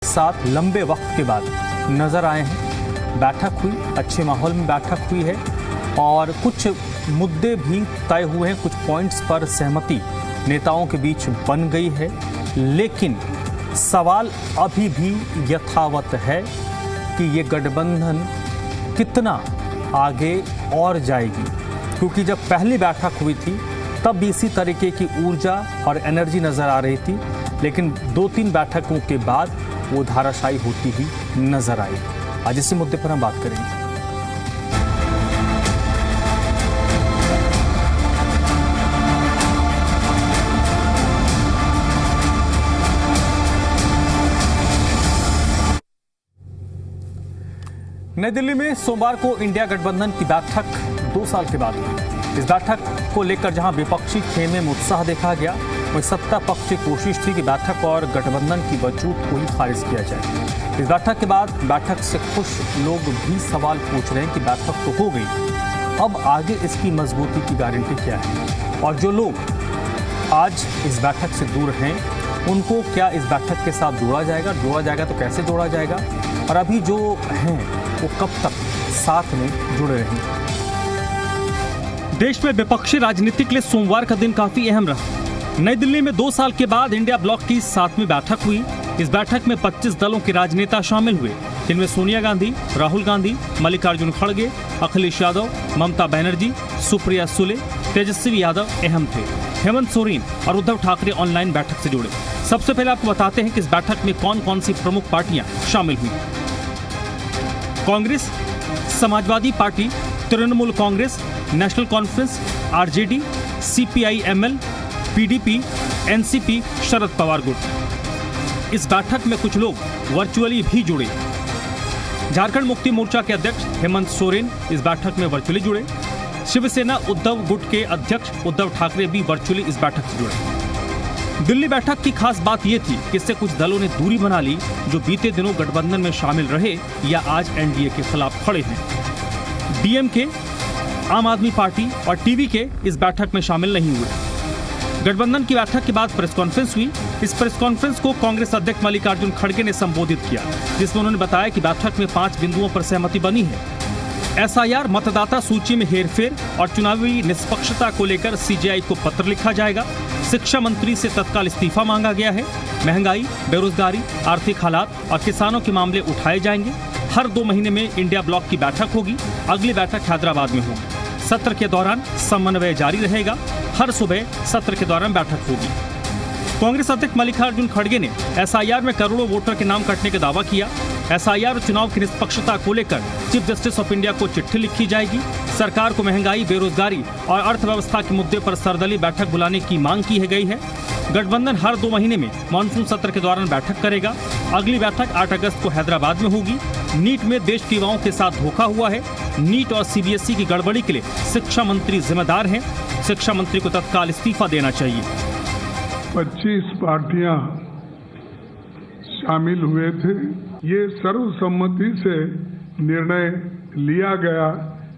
साथ लंबे वक्त के बाद नजर आए हैं। बैठक हुई, अच्छे माहौल में बैठक हुई है और कुछ मुद्दे भी तय हुए हैं, कुछ पॉइंट्स पर सहमति नेताओं के बीच बन गई है। लेकिन सवाल अभी भी यथावत है कि ये गठबंधन कितना आगे और जाएगी, क्योंकि जब पहली बैठक हुई थी तब भी इसी तरीके की ऊर्जा और एनर्जी नजर आ रही थी, लेकिन 2-3 बैठकों के बाद वो धाराशायी होती ही नजर आई। आज इसी मुद्दे पर हम बात करेंगे। नई दिल्ली में सोमवार को इंडिया गठबंधन की बैठक 2 साल के बाद हुई। इस बैठक को लेकर जहां विपक्षी खेमे में उत्साह देखा गया, वहीं सत्ता पक्ष की कोशिश थी कि बैठक और गठबंधन की वजूद को ही खारिज किया जाए। इस बैठक के बाद बैठक से खुश लोग भी सवाल पूछ रहे हैं कि बैठक तो हो गई, अब आगे इसकी मजबूती की गारंटी क्या है, और जो लोग आज इस बैठक से दूर हैं उनको क्या इस बैठक के साथ जोड़ा जाएगा तो कैसे जोड़ा जाएगा, और अभी जो हैं वो कब तक साथ में जुड़े रहेंगे। देश में विपक्षी राजनीति के लिए सोमवार का दिन काफी अहम रहा। नई दिल्ली में 2 साल के बाद इंडिया ब्लॉक की 7वीं बैठक हुई। इस बैठक में 25 दलों के राजनेता शामिल हुए, जिनमें सोनिया गांधी, राहुल गांधी, मल्लिकार्जुन खड़गे, अखिलेश यादव, ममता बनर्जी, सुप्रिया सुले, तेजस्वी यादव अहम थे। हेमंत सोरेन और उद्धव ठाकरे ऑनलाइन बैठक से जुड़े। सबसे पहले आपको बताते हैं कि इस बैठक में कौन कौन सी प्रमुख पार्टियां शामिल हुई। Congress, Samajwadi Party, Trinamool Congress, National Conference, RJD, CPI ML, PDP, NCP, Sharad Pawar गुट। इस बैठक में कुछ लोग वर्चुअली भी जुड़े। झारखंड मुक्ति मोर्चा के अध्यक्ष हेमंत सोरेन इस बैठक में वर्चुअली जुड़े। शिवसेना उद्धव गुट के अध्यक्ष उद्धव ठाकरे भी वर्चुअली इस बैठक से जुड़े। दिल्ली बैठक की खास बात यह थी कि इससे कुछ दलों ने दूरी बना ली, जो बीते दिनों गठबंधन में शामिल रहे या आज एनडीए के खिलाफ खड़े हैं। डीएमके, आम आदमी पार्टी और टीवी के इस बैठक में शामिल नहीं हुए। गठबंधन की बैठक के बाद प्रेस कॉन्फ्रेंस हुई। इस प्रेस कॉन्फ्रेंस को कांग्रेस अध्यक्ष मल्लिकार्जुन खड़गे ने संबोधित किया, जिसमें उन्होंने बताया कि बैठक में 5 बिंदुओं पर सहमति बनी है। एसआईआर, मतदाता सूची में हेरफेर और चुनावी निष्पक्षता को लेकर सीजेआई को पत्र लिखा जाएगा। शिक्षा मंत्री से तत्काल इस्तीफा मांगा गया है। महंगाई, बेरोजगारी, आर्थिक हालात और किसानों के मामले उठाए जाएंगे। हर 2 महीने में इंडिया ब्लॉक की बैठक होगी। अगली बैठक हैदराबाद में होगी। सत्र के दौरान समन्वय जारी रहेगा। हर सुबह सत्र के दौरान बैठक होगी। कांग्रेस अध्यक्ष मल्लिकार्जुन खड़गे ने एसआईआर में करोड़ों वोटर के नाम कटने का दावा किया। एसआईआर और चुनाव की निष्पक्षता को लेकर चीफ जस्टिस ऑफ इंडिया को चिट्ठी लिखी जाएगी। सरकार को महंगाई, बेरोजगारी और अर्थव्यवस्था के मुद्दे पर सर्वदलीय बैठक बुलाने की मांग की गई है। गठबंधन हर 2 महीने में मानसून सत्र के दौरान बैठक करेगा। अगली बैठक 8 अगस्त को हैदराबाद में होगी। नीट में देश के युवाओं के साथ धोखा हुआ है। नीट और सीबीएसई की गड़बड़ी के लिए शिक्षा मंत्री जिम्मेदार हैं। शिक्षा मंत्री को तत्काल इस्तीफा देना चाहिए। 25 पार्टियां शामिल हुए थे। ये सर्वसम्मति से निर्णय लिया गया।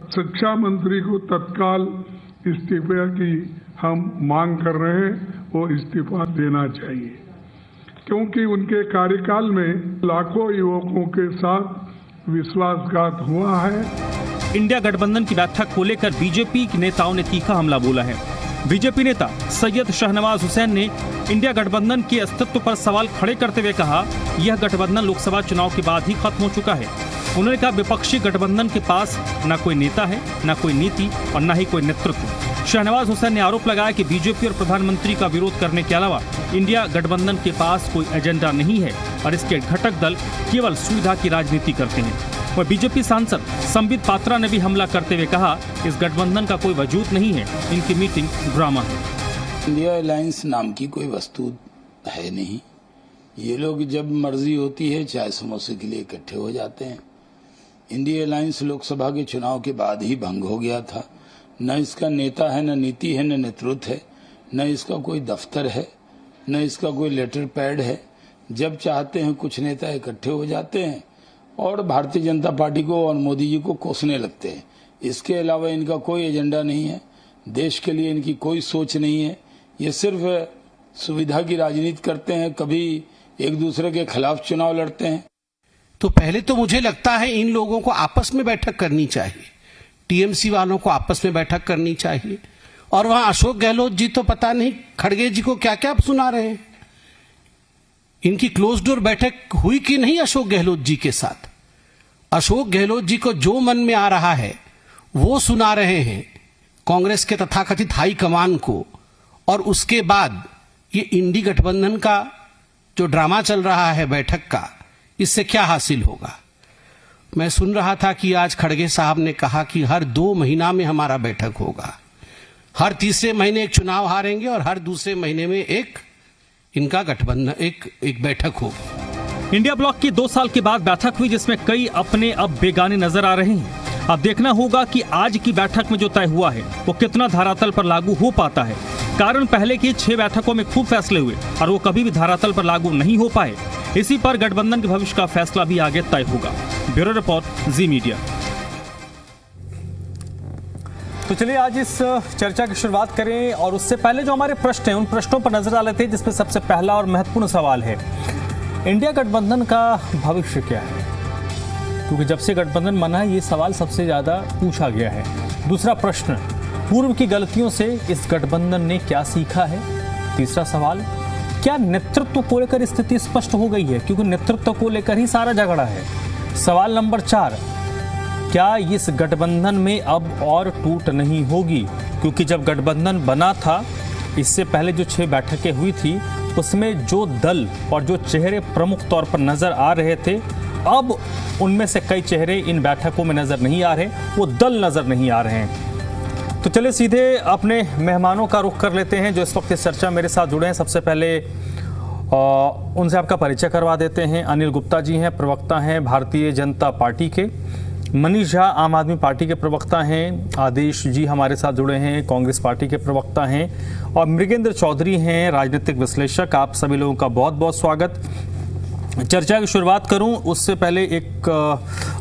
शिक्षा मंत्री को तत्काल इस्तीफे की हम मांग कर रहे हैं, वो इस्तीफा देना चाहिए, क्योंकि उनके कार्यकाल में लाखों युवकों के साथ विश्वासघात हुआ है। इंडिया गठबंधन की बैठक को लेकर बीजेपी के नेताओं ने तीखा हमला बोला है। बीजेपी नेता सैयद शाहनवाज हुसैन ने इंडिया गठबंधन के अस्तित्व पर सवाल खड़े करते हुए कहा, यह गठबंधन लोकसभा चुनाव के बाद ही खत्म हो चुका है। उन्होंने कहा, विपक्षी गठबंधन के पास न कोई नेता है, न कोई नीति और न ही कोई नेतृत्व। शाहनवाज हुसैन ने आरोप लगाया कि बीजेपी और प्रधानमंत्री का विरोध करने के अलावा इंडिया गठबंधन के पास कोई एजेंडा नहीं है और इसके घटक दल केवल सुविधा की राजनीति करते हैं। वह बीजेपी सांसद संबित पात्रा ने भी हमला करते हुए कहा, इस गठबंधन का कोई वजूद नहीं है, इनकी मीटिंग ड्रामा है। इंडिया अलायंस नाम की कोई वस्तु है नहीं। ये लोग जब मर्जी होती है चाय समोसे के लिए इकट्ठे हो जाते हैं। इंडिया अलायंस लोकसभा के चुनाव के बाद ही भंग हो गया था। न इसका नेता है, न नीति है, न नेतृत्व है, न इसका कोई दफ्तर है, न इसका कोई लेटर पैड है। जब चाहते हैं कुछ नेता इकट्ठे हो जाते हैं और भारतीय जनता पार्टी को और मोदी जी को कोसने लगते हैं। इसके अलावा इनका कोई एजेंडा नहीं है। देश के लिए इनकी कोई सोच नहीं है। ये सिर्फ सुविधा की राजनीति करते हैं। कभी एक दूसरे के खिलाफ चुनाव लड़ते हैं। तो पहले तो मुझे लगता है इन लोगों को आपस में बैठक करनी चाहिए, टीएमसी वालों को आपस में बैठक करनी चाहिए। और वहां अशोक गहलोत जी तो पता नहीं खड़गे जी को क्या क्या सुना रहे हैं। इनकी क्लोज डोर बैठक हुई कि नहीं अशोक गहलोत जी के साथ? अशोक गहलोत जी को जो मन में आ रहा है वो सुना रहे हैं कांग्रेस के तथाकथित हाई कमान को। और उसके बाद ये इंडी गठबंधन का जो ड्रामा चल रहा है बैठक का, इससे क्या हासिल होगा? मैं सुन रहा था कि आज खड़गे साहब ने कहा कि हर 2 महीना में हमारा बैठक होगा, हर तीसरे महीने एक चुनाव हारेंगे और हर दूसरे महीने में एक इनका गठबंधन एक बैठक होगी। इंडिया ब्लॉक की 2 साल के बाद बैठक हुई जिसमें कई अपने अब बेगाने नजर आ रहे हैं। अब देखना होगा कि आज की बैठक में जो तय हुआ है वो कितना धरातल पर लागू हो पाता है। कारण पहले की 6 बैठकों में खूब फैसले हुए और वो कभी भी धरातल पर लागू नहीं हो पाए। इसी पर गठबंधन के भविष्य का फैसला भी आगे तय होगा। ब्यूरो रिपोर्ट, जी मीडिया। तो चलिए आज इस चर्चा की शुरुआत करें और उससे पहले जो हमारे प्रश्न हैं उन प्रश्नों पर नजर डाल लेते हैं, जिसमें सबसे पहला और महत्वपूर्ण सवाल है, इंडिया गठबंधन का भविष्य क्या है? क्योंकि जब से गठबंधन बना है ये सवाल सबसे ज्यादा पूछा गया है। दूसरा प्रश्न, पूर्व की गलतियों से इस गठबंधन ने क्या सीखा है? तीसरा सवाल, क्या नेतृत्व को लेकर स्थिति स्पष्ट हो गई है? क्योंकि नेतृत्व को लेकर ही सारा झगड़ा है। सवाल नंबर 4, क्या इस गठबंधन में अब और टूट नहीं होगी? क्योंकि जब गठबंधन बना था, इससे पहले जो 6 बैठकें हुई थी उसमें जो दल और जो चेहरे प्रमुख तौर पर नजर आ रहे थे, अब उनमें से कई चेहरे इन बैठकों में नजर नहीं आ रहे, वो दल नजर नहीं आ रहे हैं। तो चलिए सीधे अपने मेहमानों का रुख कर लेते हैं जो इस वक्त इस चर्चा मेरे साथ जुड़े हैं। सबसे पहले उनसे आपका परिचय करवा देते हैं। अनिल गुप्ता जी हैं, प्रवक्ता हैं भारतीय जनता पार्टी के। मनीष झा आम आदमी पार्टी के प्रवक्ता हैं। आदेश जी हमारे साथ जुड़े हैं, कांग्रेस पार्टी के प्रवक्ता हैं। और मृगेंद्र चौधरी हैं, राजनीतिक विश्लेषक। आप सभी लोगों का बहुत बहुत स्वागत। चर्चा की शुरुआत करूं उससे पहले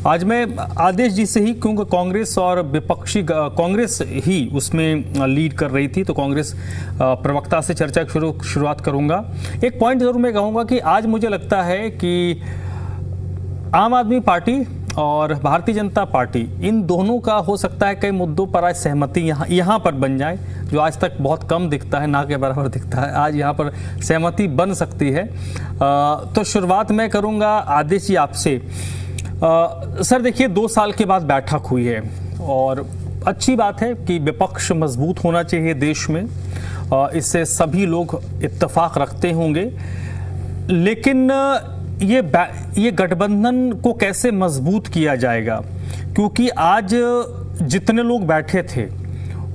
आज मैं आदेश जी से ही, क्योंकि कांग्रेस और विपक्षी कांग्रेस ही उसमें लीड कर रही थी, तो कांग्रेस प्रवक्ता से चर्चा की शुरुआत करूंगा। एक पॉइंट जरूर मैं कहूंगा कि आज मुझे लगता है कि आम आदमी पार्टी और भारतीय जनता पार्टी, इन दोनों का हो सकता है कई मुद्दों पर आज सहमति यहाँ पर बन जाए, जो आज तक बहुत कम दिखता है, ना के बराबर दिखता है। आज यहाँ पर सहमति बन सकती है। तो शुरुआत मैं करूँगा आदेश जी आपसे। सर देखिए, 2 साल के बाद बैठक हुई है और अच्छी बात है कि विपक्ष मजबूत होना चाहिए देश में, इससे सभी लोग इत्तेफाक रखते होंगे। लेकिन ये गठबंधन को कैसे मजबूत किया जाएगा? क्योंकि आज जितने लोग बैठे थे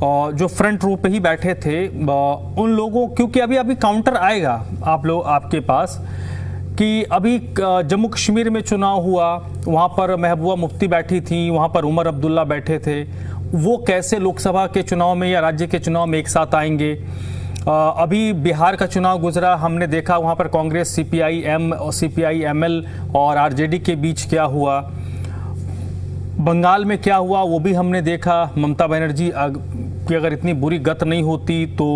और जो फ्रंट रो पे ही बैठे थे, उन लोगों, क्योंकि अभी काउंटर आएगा आपके पास कि अभी जम्मू कश्मीर में चुनाव हुआ, वहाँ पर महबूबा मुफ्ती बैठी थी, वहाँ पर उमर अब्दुल्ला बैठे थे, वो कैसे लोकसभा के चुनाव में या राज्य के चुनाव में एक साथ आएंगे? अभी बिहार का चुनाव गुजरा, हमने देखा वहाँ पर कांग्रेस, CPI-ML और RJD के बीच क्या हुआ। बंगाल में क्या हुआ वो भी हमने देखा। ममता बनर्जी की अगर इतनी बुरी गत नहीं होती तो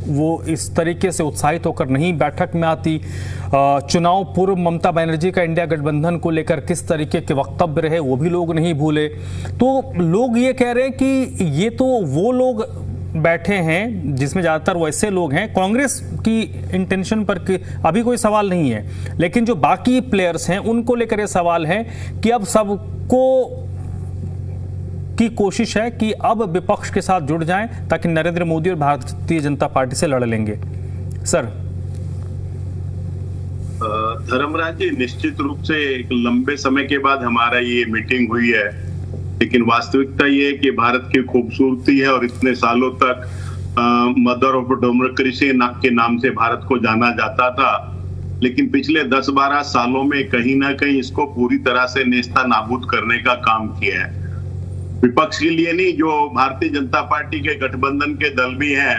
वो इस तरीके से उत्साहित होकर नहीं बैठक में आती। चुनाव पूर्व ममता बनर्जी का इंडिया गठबंधन को लेकर किस तरीके के वक्तव्य रहे वो भी लोग नहीं भूले। तो लोग ये कह रहे हैं कि ये तो वो लोग बैठे हैं जिसमें ज़्यादातर वैसे लोग हैं, कांग्रेस की इंटेंशन पर कि अभी कोई सवाल नहीं है, लेकिन जो बाकी प्लेयर्स हैं उनको लेकर ये सवाल है कि अब सबको की कोशिश है कि अब विपक्ष के साथ जुड़ जाएं ताकि नरेंद्र मोदी और भारतीय जनता पार्टी से लड़ लेंगे। सर। धर्मराज जी, निश्चित रूप से एक लंबे समय के बाद हमारा ये मीटिंग हुई है, लेकिन वास्तविकता ये है कि भारत की खूबसूरती है और इतने सालों तक मदर ऑफ डेमोक्रेसी के नाम से भारत को जाना जाता था, लेकिन पिछले 10-12 सालों में कहीं ना कहीं इसको पूरी तरह से नेस्ता नाबूद करने का काम किया है। विपक्ष के लिए नहीं, जो भारतीय जनता पार्टी के गठबंधन के दल भी हैं,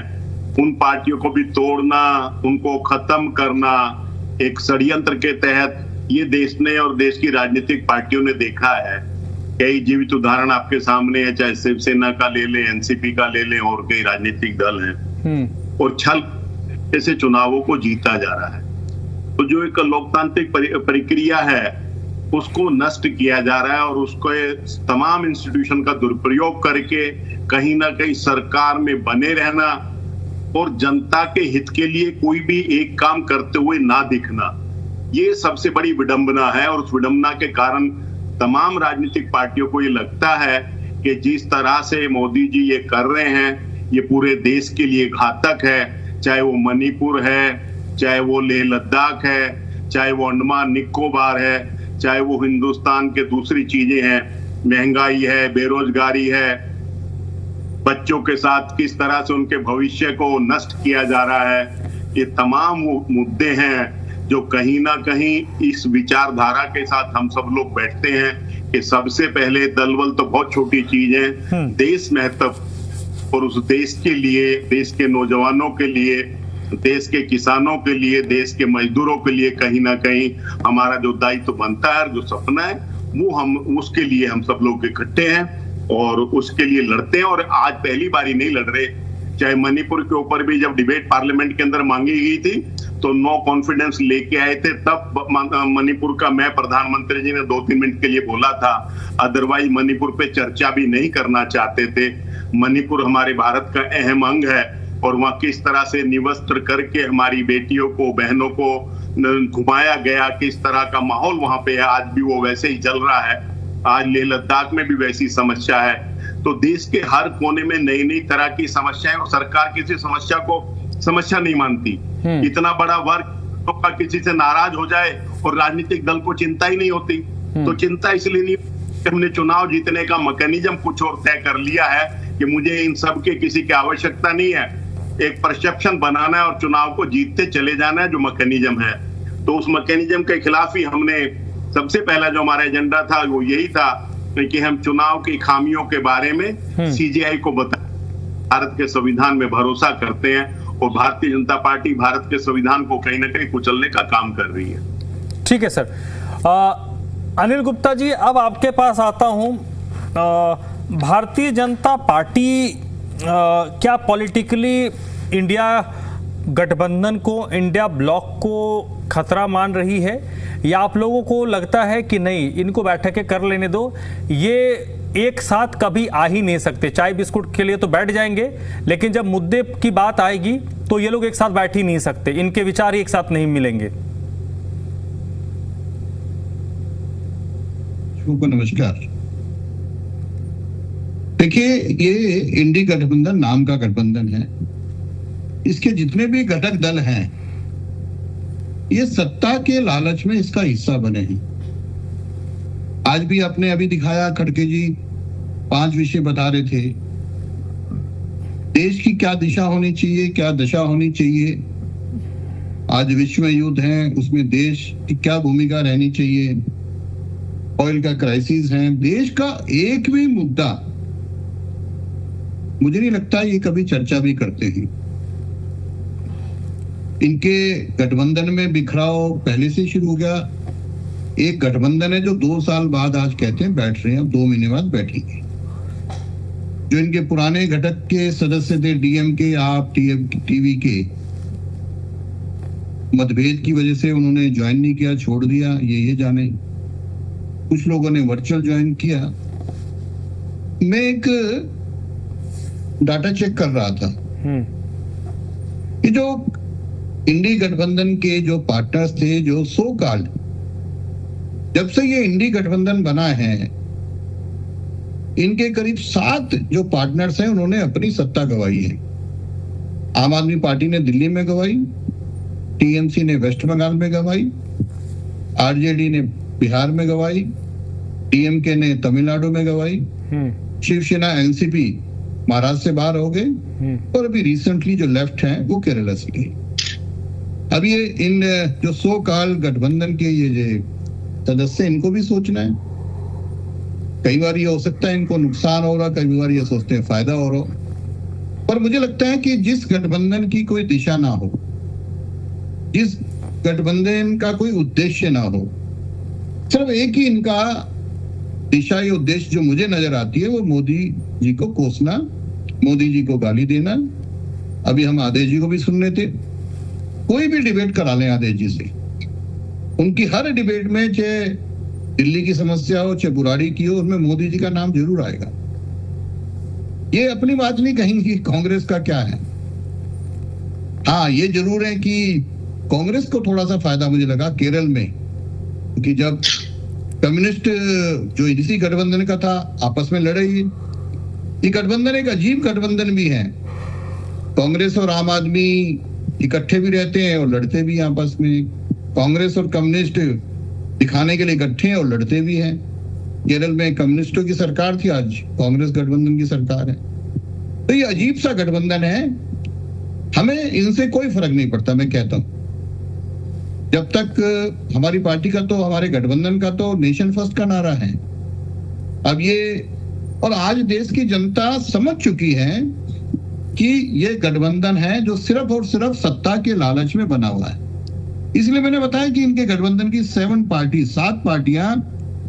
उन पार्टियों को भी तोड़ना, उनको खत्म करना एक षड्यंत्र के तहत ये देश ने और देश की राजनीतिक पार्टियों ने देखा है। कई जीवित उदाहरण आपके सामने है, चाहे शिवसेना का ले लें, एनसीपी का ले लें और कई राजनीतिक दल हैं, और छल से चुनावों को जीता जा रहा है। तो जो एक लोकतांत्रिक प्रक्रिया है उसको नष्ट किया जा रहा है और उसको तमाम इंस्टीट्यूशन का दुरुपयोग करके कहीं ना कहीं सरकार में बने रहना और जनता के हित के लिए कोई भी एक काम करते हुए ना दिखना, ये सबसे बड़ी विडंबना है। और उस विडंबना के कारण तमाम राजनीतिक पार्टियों को ये लगता है कि जिस तरह से मोदी जी ये कर रहे हैं ये पूरे देश के लिए घातक है, चाहे वो मणिपुर है, चाहे वो लेह लद्दाख है, चाहे वो अंडमान निकोबार है, चाहे वो हिंदुस्तान के दूसरी चीजें हैं, महंगाई है, बेरोजगारी है, बच्चों के साथ किस तरह से उनके भविष्य को नष्ट किया जा रहा है। ये तमाम मुद्दे हैं जो कहीं ना कहीं इस विचारधारा के साथ हम सब लोग बैठते हैं कि सबसे पहले दलबल तो बहुत छोटी चीज है, देश महत्व, और उस देश के लिए, देश के नौजवानों के लिए, देश के किसानों के लिए, देश के मजदूरों के लिए कहीं ना कहीं हमारा जो दायित्व बनता है, जो सपना है, वो हम उसके लिए हम सब लोग इकट्ठे हैं और उसके लिए लड़ते हैं। और आज पहली बारी नहीं लड़ रहे, चाहे मणिपुर के ऊपर भी जब डिबेट पार्लियामेंट के अंदर मांगी गई थी तो नो कॉन्फिडेंस लेके आए थे, तब मणिपुर का मैं प्रधानमंत्री जी ने 2-3 मिनट के लिए बोला था, अदरवाइज मणिपुर पे चर्चा भी नहीं करना चाहते थे। मणिपुर हमारे भारत का अहम अंग है और वहाँ किस तरह से निवस्त्र करके हमारी बेटियों को, बहनों को घुमाया गया, किस तरह का माहौल वहां पे है, आज भी वो वैसे ही चल रहा है। आज लेह लद्दाख में भी वैसी समस्या है। तो देश के हर कोने में नई नई तरह की समस्याएं और सरकार किसी समस्या को समस्या नहीं मानती। इतना बड़ा वर्ग का किसी से नाराज हो जाए और राजनीतिक दल को चिंता ही नहीं होती। तो चिंता इसलिए नहीं, हमने चुनाव जीतने का मैकेनिज्म कुछ और तय कर लिया है कि मुझे इन सब के किसी की आवश्यकता नहीं है, एक परसेप्शन बनाना है और चुनाव को जीतते चले जाना है, जो मैकेनिज्म है। तो उस मैकेनिज्म के खिलाफ ही हमने सबसे पहला जो हमारा एजेंडा था वो यही था कि हम चुनाव की खामियों के बारे में सीजेआई को बताएं। भारत के संविधान में भरोसा करते हैं और भारतीय जनता पार्टी भारत के संविधान को कहीं ना कहीं कुचलने का काम कर रही है। ठीक है सर। अनिल गुप्ता जी, अब आपके पास आता हूं। भारतीय जनता पार्टी क्या पॉलिटिकली इंडिया गठबंधन को, इंडिया ब्लॉक को खतरा मान रही है, या आप लोगों को लगता है कि नहीं, इनको बैठकें कर लेने दो, ये एक साथ कभी आ ही नहीं सकते, चाय बिस्कुट के लिए तो बैठ जाएंगे लेकिन जब मुद्दे की बात आएगी तो ये लोग एक साथ बैठ ही नहीं सकते, इनके विचार एक साथ नहीं मिलेंगे? नमस्कार। देखिए, ये इंडी गठबंधन नाम का गठबंधन है। इसके जितने भी घटक दल हैं ये सत्ता के लालच में इसका हिस्सा बने हैं। आज भी आपने अभी दिखाया, खड़गे जी 5 विषय बता रहे थे, देश की क्या दिशा होनी चाहिए, क्या दशा होनी चाहिए। आज विश्व में युद्ध है, उसमें देश की क्या भूमिका रहनी चाहिए, ऑयल का क्राइसिस है। देश का एक भी मुद्दा मुझे नहीं लगता ये कभी चर्चा भी करते हैं। इनके गठबंधन में बिखराव पहले से शुरू हो गया। एक गठबंधन है जो 2 साल बाद आज कहते हैं बैठ रहे हैं, अब 2 महीने बाद बैठेंगे। जो इनके पुराने घटक के सदस्य थे, डीएमके, आप, टीवी के, मतभेद की वजह से उन्होंने ज्वाइन नहीं किया, छोड़ दिया, ये जाने। कुछ लोगों ने वर्चुअल ज्वाइन किया। मैं एक डाटा चेक कर रहा था कि जो इंडी गठबंधन के जो पार्टनर्स थे, जो सो कॉल्ड, जब से ये इंडी गठबंधन बना है, इनके करीब 7 जो पार्टनर्स हैं उन्होंने अपनी सत्ता गंवाई है। आम आदमी पार्टी ने दिल्ली में गंवाई, टीएमसी ने वेस्ट बंगाल में गंवाई, आरजेडी ने बिहार में गंवाई, डीएमके ने तमिलनाडु में गंवाई, शिवसेना एनसीपी महाराष्ट्र से बाहर हो गए, और अभी रिसेंटली जो लेफ्ट है वो केरला से गई। अब ये इन जो सो कॉल्ड गठबंधन के ये जो सदस्य, इनको भी सोचना है। कई बार ये हो सकता है इनको नुकसान हो रहा, कई बार ये सोचते हैं फायदा हो रहा। पर मुझे लगता है कि जिस गठबंधन की कोई दिशा ना हो, जिस गठबंधन का कोई उद्देश्य ना हो, सिर्फ एक ही इनका दिशा या उद्देश्य जो मुझे नजर आती है वो मोदी जी को कोसना, मोदी जी को गाली देना। अभी हम आदेश जी को भी सुन रहे थे, कोई भी डिबेट करा लें आदेश जी से, उनकी हर डिबेट में, चाहे दिल्ली की समस्या हो चाहे बुराड़ी की हो, उसमें मोदी जी का नाम जरूर आएगा। ये अपनी बात नहीं कहेंगे कांग्रेस का क्या है। हाँ, ये जरूर है कि कांग्रेस को थोड़ा सा फायदा मुझे लगा केरल में, क्योंकि जब कम्युनिस्ट जो इसी गठबंधन का था आपस में लड़े, ये गठबंधन एक अजीब गठबंधन भी है। कांग्रेस और आम आदमी इकट्ठे भी रहते हैं और लड़ते भी हैं आपस में। कांग्रेस और कम्युनिस्ट दिखाने के लिए इकट्ठे हैं और लड़ते भी हैं। केरल में कम्युनिस्टों की सरकार थी, आज कांग्रेस गठबंधन की सरकार है। तो ये अजीब सा गठबंधन है। हमें इनसे कोई फर्क नहीं पड़ता, मैं कहता हूं। जब तक हमारी पार्टी का तो, हमारे गठबंधन का तो नेशन फर्स्ट का नारा है। अब ये, और आज देश की जनता समझ चुकी है कि ये गठबंधन है जो सिर्फ और सिर्फ सत्ता के लालच में बना हुआ है। इसलिए मैंने बताया कि इनके गठबंधन की 7 पार्टियां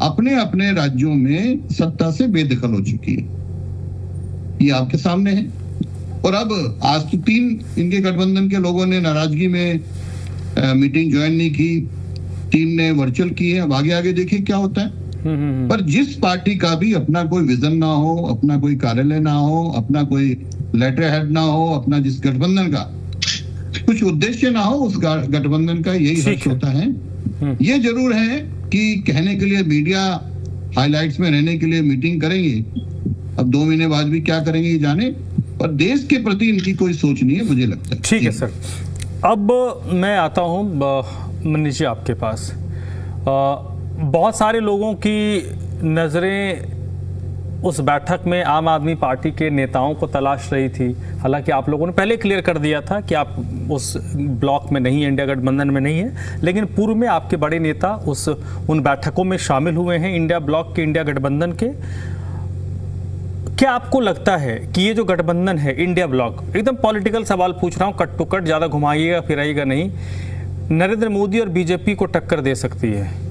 अपने अपने राज्यों में सत्ता से बेदखल हो चुकी है। ये आपके सामने है। और अब आज तो 3 इनके गठबंधन के लोगों ने नाराजगी में मीटिंग ज्वाइन नहीं की, 3 ने वर्चुअल की है। अब आगे आगे देखिए क्या होता है। पर जिस पार्टी का भी अपना कोई विजन ना हो, अपना कोई कार्यालय ना हो, अपना कोई लेटर हेड ना हो, अपना जिस गठबंधन का कुछ उद्देश्य ना हो, उस गठबंधन का यही हर्ष होता है। ये जरूर है कि कहने के लिए, मीडिया हाइलाइट्स में रहने के लिए मीटिंग करेंगे। अब 2 महीने बाद भी क्या करेंगे ये जाने, पर देश के प्रति इनकी कोई सोच नहीं है, मुझे लगता है। ठीक है सर। अब मैं आता हूं मनीष जी आपके पास। बहुत सारे लोगों की नज़रें उस बैठक में आम आदमी पार्टी के नेताओं को तलाश रही थी। हालांकि आप लोगों ने पहले क्लियर कर दिया था कि आप उस ब्लॉक में नहीं है, इंडिया गठबंधन में नहीं है, लेकिन पूर्व में आपके बड़े नेता उन बैठकों में शामिल हुए हैं इंडिया ब्लॉक के, इंडिया गठबंधन के। क्या आपको लगता है कि ये जो गठबंधन है इंडिया ब्लॉक, एकदम पॉलिटिकल सवाल पूछ रहा हूँ, कट टू कट, ज़्यादा घुमाइएगा फिराइएगा नहीं, नरेंद्र मोदी और बीजेपी को टक्कर दे सकती है?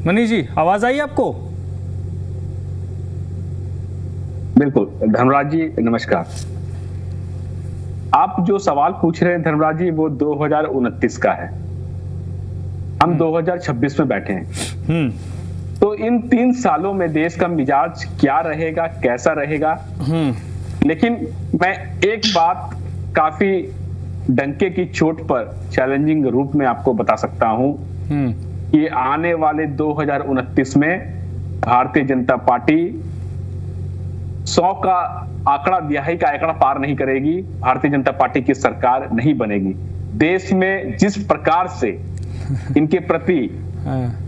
मनीष जी, आवाज आई आपको? बिल्कुल। धर्मराज जी नमस्कार। आप जो सवाल पूछ रहे हैं धर्मराज जी, वो 2029 का है। हम 2026 में बैठे हैं। तो इन 3 सालों में देश का मिजाज क्या रहेगा, कैसा रहेगा? लेकिन मैं एक बात काफी डंके की चोट पर चैलेंजिंग रूप में आपको बता सकता हूं कि आने वाले 2029 में भारतीय जनता पार्टी 100 का आंकड़ा, दिहाई का आंकड़ा पार नहीं करेगी। भारतीय जनता पार्टी की सरकार नहीं बनेगी। देश में जिस प्रकार से इनके प्रति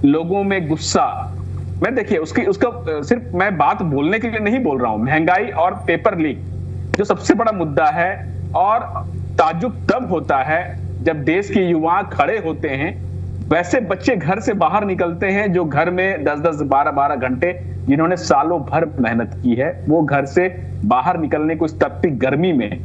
लोगों में गुस्सा, मैं देखिए उसका सिर्फ मैं बात बोलने के लिए नहीं बोल रहा हूं, महंगाई और पेपर लीक जो सबसे बड़ा मुद्दा है। और ताज्जुब तब होता है जब देश के युवा खड़े होते हैं, वैसे बच्चे घर से बाहर निकलते हैं जो घर में 10-10, 12-12 घंटे, जिन्होंने सालों भर मेहनत की है, वो घर से बाहर निकलने को इस तपती गर्मी में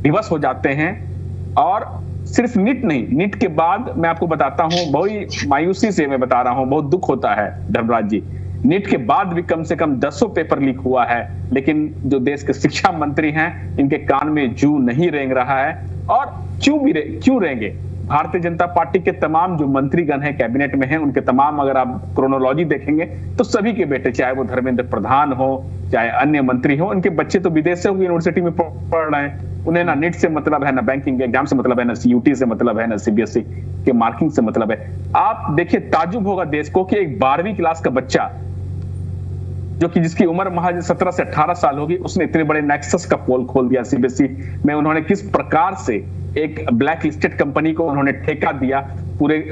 विवश हो जाते हैं। और सिर्फ नीट नहीं, नीट के बाद मैं आपको बताता हूं, बहुत मायूसी से मैं बता रहा हूं, बहुत दुख होता है धर्मराज जी, नीट के बाद भी कम से कम 10 पेपर लीक हुआ है, लेकिन जो देश के शिक्षा मंत्री हैं, इनके कान में जू नहीं रेंग रहा है। और क्यों रेंगे? भारतीय जनता पार्टी के तमाम जो मंत्रीगण हैं, कैबिनेट में हैं, उनके तमाम, अगर आप क्रोनोलॉजी देखेंगे तो सभी के बेटे, चाहे वो धर्मेंद्र प्रधान हो, चाहे अन्य मंत्री हो, उनके बच्चे तो विदेश से यूनिवर्सिटी में पढ़ रहे हैं। उन्हें ना नीट से मतलब है, ना बैंकिंग एग्जाम से मतलब है, ना CUT से मतलब है, ना CBSE के मार्किंग से मतलब है। आप देखिए, ताज्जुब होगा देश को कि एक 12वीं क्लास का बच्चा, जो कि जिसकी उम्र महज 17 से 18 साल होगी, उसने इतने बड़े नेक्सस का पोल खोल दिया CBSE में। उन्होंने किस प्रकार से एक ब्लैक लिस्टेड कंपनी को उन्होंने ठेका दिया, पूरे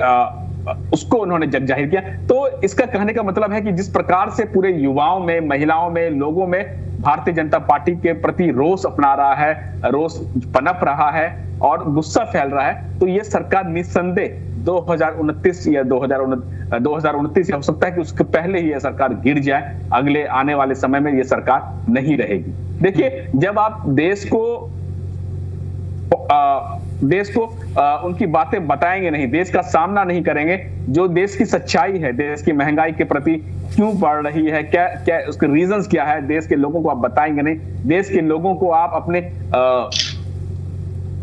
उसको उन्होंने जग जाहिर किया। तो इसका कहने का मतलब है कि जिस प्रकार से पूरे युवाओं में, महिलाओं में, लोगों में भारतीय जनता पार्टी के प्रति रोष अपना रहा है, रोष पनप रहा है और गुस्सा फैल रहा है, तो ये सरकार निस्संदेह 2029 या 2029 हो सकता है कि उसके पहले ही यह सरकार गिर जाए। अगले आने वाले समय में यह सरकार नहीं रहेगी। देखिए, जब आप देश को उनकी बातें बताएंगे नहीं, देश का सामना नहीं करेंगे, जो देश की सच्चाई है, देश की महंगाई के प्रति क्यों बढ़ रही है, क्या उसके रीजंस क्या है, देश के लोगों को आप बताएंगे नहीं, देश के लोगों को आप अपने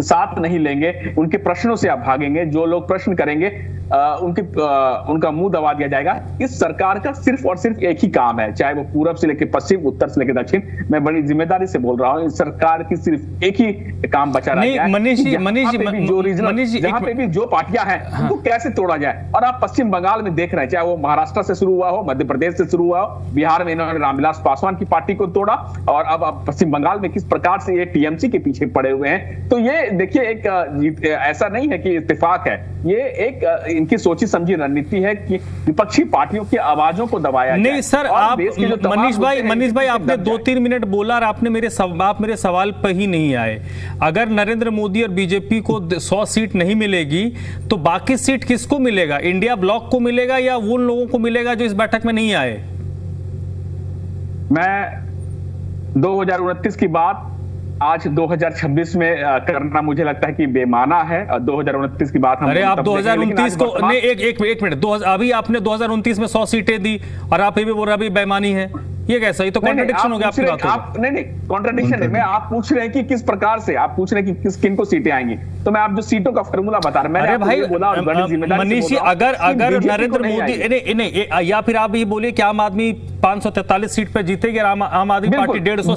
साथ नहीं लेंगे, उनके प्रश्नों से आप भागेंगे, जो लोग प्रश्न करेंगे उनका मुंह दबा दिया जाएगा। इस सरकार का सिर्फ और सिर्फ एक ही काम है, चाहे वो पूरब से लेकर पश्चिम, उत्तर से लेकर दक्षिण, मैं बड़ी जिम्मेदारी से बोल रहा हूं, इस सरकार की सिर्फ एक ही काम बचा रहा है, मनीष जी, जहां पे भी जो पार्टियां हैं उनको कैसे तोड़ा जाए। और आप पश्चिम बंगाल में देख रहे हैं, चाहे वो महाराष्ट्र से शुरू हुआ हो, मध्य प्रदेश से शुरू हुआ हो, बिहार में इन्होंने रामविलास पासवान की पार्टी को तोड़ा, और अब पश्चिम बंगाल में किस प्रकार से ये टीएमसी के पीछे पड़े हुए हैं। तो ये देखिए, एक ऐसा नहीं है कि इत्तेफाक है, ये एक इनकी सोची समझी रणनीति है कि विपक्षी पार्टियों की आवाजों को दबाया नहीं सर, आप मनीष भाई आपने 2-3 मिनट बोला और आपने आप मेरे सवाल पर ही नहीं आए। अगर नरेंद्र मोदी और बीजेपी को 100 सीट नहीं मिलेगी तो बाकी सीट किसको मिलेगा? इंडिया ब्लॉक को मिलेगा या उन लोगों को मिलेगा जो इस बैठक में नहीं आए? मैं 2029 की बात आज 2026 में करना मुझे लगता है कि बेमाना है। 2029 की बात हम अरे आप 2029 को नहीं, एक मिनट, अभी आपने 2029 में 100 सीटें दी और आप ये भी बोल रहे अभी बेईमानी है, ये कैसा? ये तो कॉन्ट्रडिक्शन हो गया आपकी बातों में। नहीं कॉन्ट्रडिक्शन है। मैं आप पूछ रहे हैं कि किस प्रकार से, आप पूछ रहे हैं कि किन को सीटें आएंगी, तो मैं आप जो सीटों का फॉर्मूला बता रहा हूं, मैंने भाई बोला मनीष जी, अगर नरेंद्र मोदी नहीं, या फिर आप ये बोलिए कि आम आदमी 543 सीट पे जीतेगी और आम आदमी पार्टी 150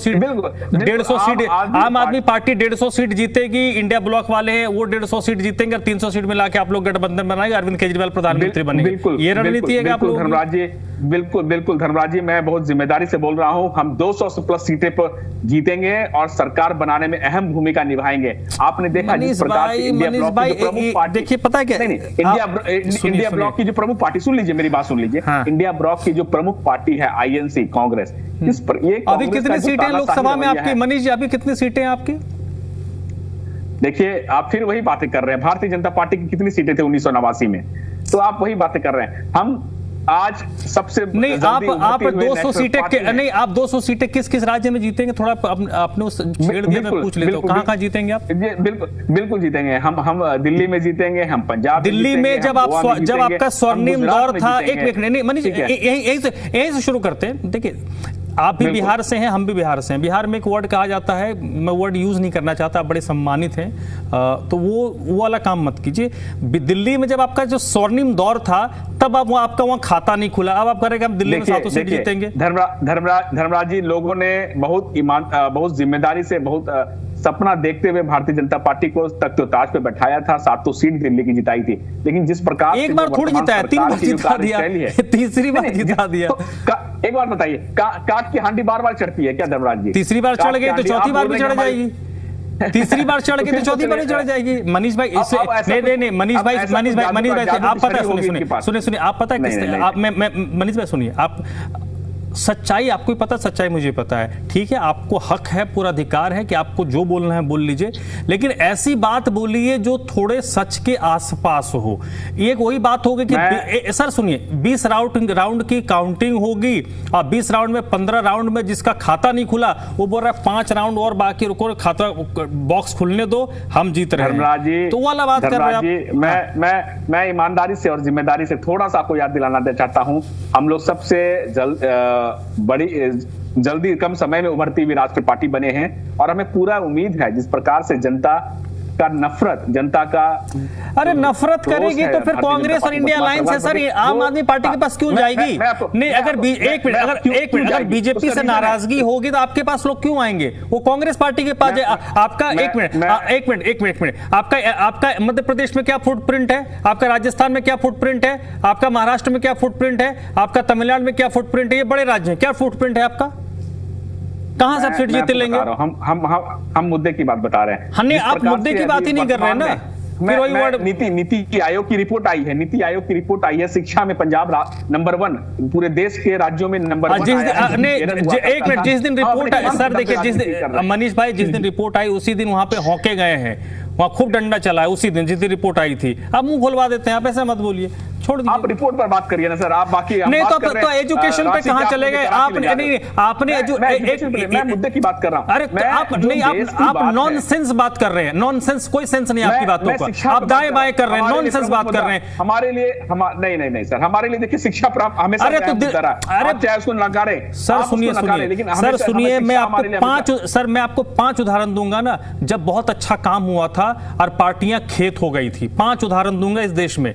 सीट आम आदमी पार्टी 150 सीट जीतेगी, इंडिया ब्लॉक वाले हैं वो 150 सीट जीतेंगे और 300 सीट मिला के आप लोग गठबंधन बनाएंगे, अरविंद केजरीवाल प्रधानमंत्री बनेंगे। ये रणनीति है आप लोग? धर्मराज जी, बिल्कुल धर्मराज जी, मैं बहुत जिम्मेदारी से बोल रहा हूं, हम 200 प्लस सीटें पर जीतेंगे और सरकार बनाने में अहम भूमिका निभाएंगे। आपने देखा जिस प्रकार से इंडिया ब्लॉक की जो प्रमुख पार्टी, देखिए पता है क्या, इंडिया ब्लॉक की जो प्रमुख पार्टी, सुन लीजिए मेरी बात सुन लीजिए, इंडिया ब्लॉक की जो प्रमुख पार्टी है आईएनसी कांग्रेस, इस पर ये अभी कितनी सीटें लोकसभा में आपकी? मनीष जी अभी कितनी सीटें हैं आपकी? देखिए आप फिर वही बातें कर रहे हैं, भारतीय जनता पार्टी की कितनी सीटें थे 1989 में, तो आप वही बातें कर रहे हैं। हम आज सबसे नहीं, आप 200 सीटें नहीं, आप 200 सीटें किस राज्य में जीतेंगे? थोड़ा आपने उस छेड़ दिया, मैं पूछ लेता हूं, कहां जीतेंगे आप? बिल्कुल जीतेंगे हम दिल्ली में जीतेंगे, हम पंजाब दिल्ली में जब आपका स्वर्णिम दौर था, एक मिनट, नहीं मनीष, यहीं से शुरू करते हैं। देखिए आप भी बिहार से हैं, हम भी बिहार से हैं। बिहार में एक वर्ड कहा जाता है, मैं वर्ड यूज नहीं करना चाहता, आप बड़े सम्मानित हैं, तो वो वाला काम मत कीजिए। दिल्ली में जब आपका जो स्वर्णिम दौर था तब आपका वहां खाता नहीं खुला, अब आप करेंगे हम दिल्ली में 700 सीट जीतेंगे। धर्मराज जी, लोगों ने बहुत जिम्मेदारी से, बहुत सपना देखते हुए भारतीय जनता पार्टी को तख्त-ओ-ताज पे बैठाया था, 700 सीट दिल्ली की जिताई थी, लेकिन जिस प्रकार एक बार थोड़ी जिताया, 3 बार जिता दिया, तीसरी बार जिता दिया। एक बार बताइए, काट की हांडी बार चढ़ती है क्या धर्मराज जी? तीसरी बार चढ़ गई तो चौथी बार भी चढ़ जाएगी, तीसरी बार चढ़ गई तो चौथी बार भी चढ़ जाएगी। मनीष भाई नहीं, मनीष भाई आप पता है, सुनिए आप पता है, मनीष भाई सुनिए, आप सच्चाई आपको ही पता, सच्चाई मुझे पता है, ठीक है, आपको हक है, पूरा अधिकार है कि आपको जो बोलना है बोल लीजिए, लेकिन ऐसी बात बोलिए जो थोड़े सच के आसपास हो। एक वही बात होगी कि सर सुनिए, 20 राउंड की काउंटिंग होगी और 20 राउंड में 15 राउंड में जिसका खाता नहीं खुला वो बोल रहा है 5 राउंड और बाकी रुको, खाता बॉक्स खुलने दो, हम जीत रहे हैं, तो वाला बात कर रहे हैं। मैं ईमानदारी से और जिम्मेदारी से थोड़ा सा आपको याद दिलाना चाहता हूं, हम लोग सबसे जल्दी कम समय में उभरती हुई राष्ट्रीय पार्टी बने हैं और हमें पूरा उम्मीद है, जिस प्रकार से जनता का नफरत, जनता का अरे नफरत करेगी तो फिर कांग्रेस और इंडिया अलायंस है सर, आम आदमी पार्टी के पास क्यों जाएगी? नहीं, अगर एक मिनट अगर बीजेपी से नाराजगी होगी तो आपके पास लोग क्यों आएंगे? वो कांग्रेस पार्टी के पास आपका एक मिनट आपका मध्य प्रदेश में क्या फुटप्रिंट है, आपका राजस्थान में क्या फुटप्रिंट है, आपका महाराष्ट्र में क्या फुटप्रिंट है, आपका तमिलनाडु में क्या फुटप्रिंट है? ये बड़े राज्य हैं, क्या फुटप्रिंट है आपका? कहां से सीट जीत लेंगे? हम मुद्दे की बात बता रहे हैं। हमने आप मुद्दे की बात ही नहीं कर रहे हैं ना। फिर वही वर्ड नीति आयोग की रिपोर्ट आई है, नीति आयोग की रिपोर्ट आई है, शिक्षा में पंजाब नंबर 1, पूरे देश के राज्यों में नंबर 1। एक मिनट, जिस दिन रिपोर्ट आई सर, देखिए जिस दिन मनीष भाई जिस दिन रिपोर्ट आई उसी दिन वहां पे हॉके गए हैं, वहां खूब डंडा चला है उसी दिन जिस दिन रिपोर्ट आई थी। अब मुंह खोलवा देते हैं, आप ऐसा मत बोलिए, छोड़ दीजिए। आप रिपोर्ट पर बात करिए ना सर, आप बाकी नहीं तो एजुकेशन पे कहाँ चले गए आपने? नहीं आपने मैं मुद्दे की बात कर रहा हूं। अरे आप नॉनसेंस बात कर रहे हैं, नॉनसेंस, कोई सेंस नहीं आपकी बातों का, आप दाएं बाएं कर रहे हैं, नॉनसेंस बात कर रहे हैं। हमारे लिए नहीं सर, हमारे लिए देखिए शिक्षा प्राप्त हमेशा, अरे चाहे उसको नकारे सर, सुनिए मैं आपको 5 उदाहरण दूंगा ना, जब बहुत अच्छा काम हुआ था और पार्टियां खेत हो गई थी। 5 उदाहरण दूंगा इस देश में,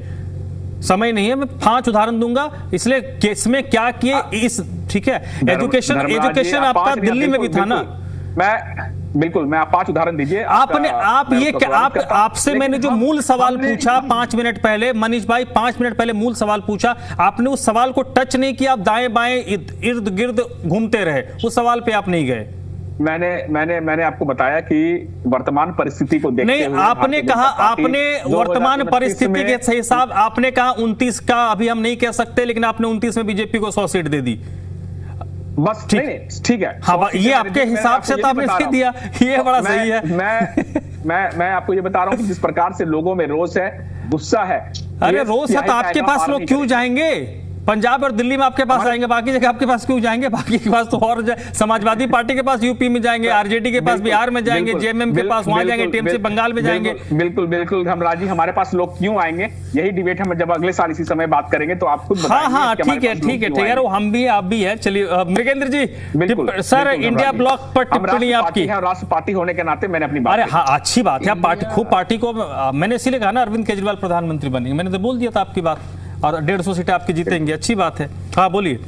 समय नहीं है, मैं 5 उदाहरण दूंगा, इसलिए केस में क्या किए इस, ठीक है। एजुकेशन आपका दिल्ली में भी था ना। मैं आप 5 उदाहरण दीजिए। आपसे मैंने जो मूल सवाल पूछा 5 मिनट पहले, मनीष भाई 5 मिनट पहले मूल सवाल पूछा, आपने उस सवाल को टच नहीं किया, आप दाएं बाएं इर्द गिर्द घूमते रहे, उस सवाल पे आप नहीं गए। मैंने आपको बताया कि वर्तमान परिस्थिति को देखते नहीं, आपने कहा, आपने वर्तमान परिस्थिति के हिसाब, आपने कहा 29 का अभी हम नहीं कह सकते, लेकिन आपने 29 में बीजेपी को 100 सीट दे दी, बस ठीक है। हाँ, ये आपके हिसाब से तो आपने दे दिया, ये बड़ा सही है। मैं आपको ये बता रहा हूँ कि जिस प्रकार से लोगों में रोष है, गुस्सा है। अरे रोष है तो आपके पास लोग क्यों जाएंगे? पंजाब और दिल्ली में आपके पास जाएंगे, बाकी जगह आपके पास क्यों जाएंगे? बाकी के पास तो और समाजवादी पार्टी के पास यूपी में जाएंगे, आरजेडी के पास बिहार में जाएंगे, जेएमएम के पास वहां जाएंगे, टीएमसी बंगाल में जाएंगे। बिल्कुल धर्मराज जी, हमारे पास लोग क्यों आएंगे, यही डिबेट हम जब अगले साल इसी समय बात करेंगे तो आप खुद बताएंगे। हाँ, ठीक है, हम भी आप भी है। चलिए मृगेंद्र जी, सर इंडिया ब्लॉक पर टिप्पणी आपकी। राष्ट्र पार्टी होने के नाते मैंने अपनी बात, अरे हाँ, अच्छी बात है, पार्टी खूब, पार्टी को मैंने इसीलिए कहा ना अरविंद केजरीवाल प्रधानमंत्री बनेंगे, मैंने तो बोल दिया था आपकी बात, और 150 सीटें आपकी जीतेंगी, अच्छी बात है। हाँ बोलिए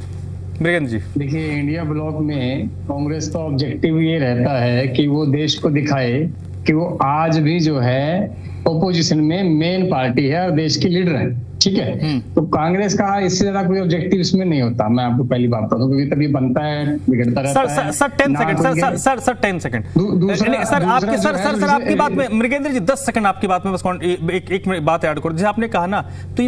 मृगेंद्र जी। देखिए, इंडिया ब्लॉक में कांग्रेस का ऑब्जेक्टिव ये रहता है कि वो देश को दिखाए कि वो आज भी जो है ओपोजिशन में मेन पार्टी है और देश की लीडर है, ठीक है। तो कांग्रेस का इससे ज्यादा कोई ऑब्जेक्टिव इसमें नहीं होता, मैं आपको पहली बात बता दूं, क्योंकि तभी बनता है, बिगड़ता रहता है। Sir 10 second, sir 10 second, sir आपकी बात में मृगेंद्र जी 10 सेकंड आपकी बात में बस एक बात ऐड करो, जैसे आपने कहा ना, तो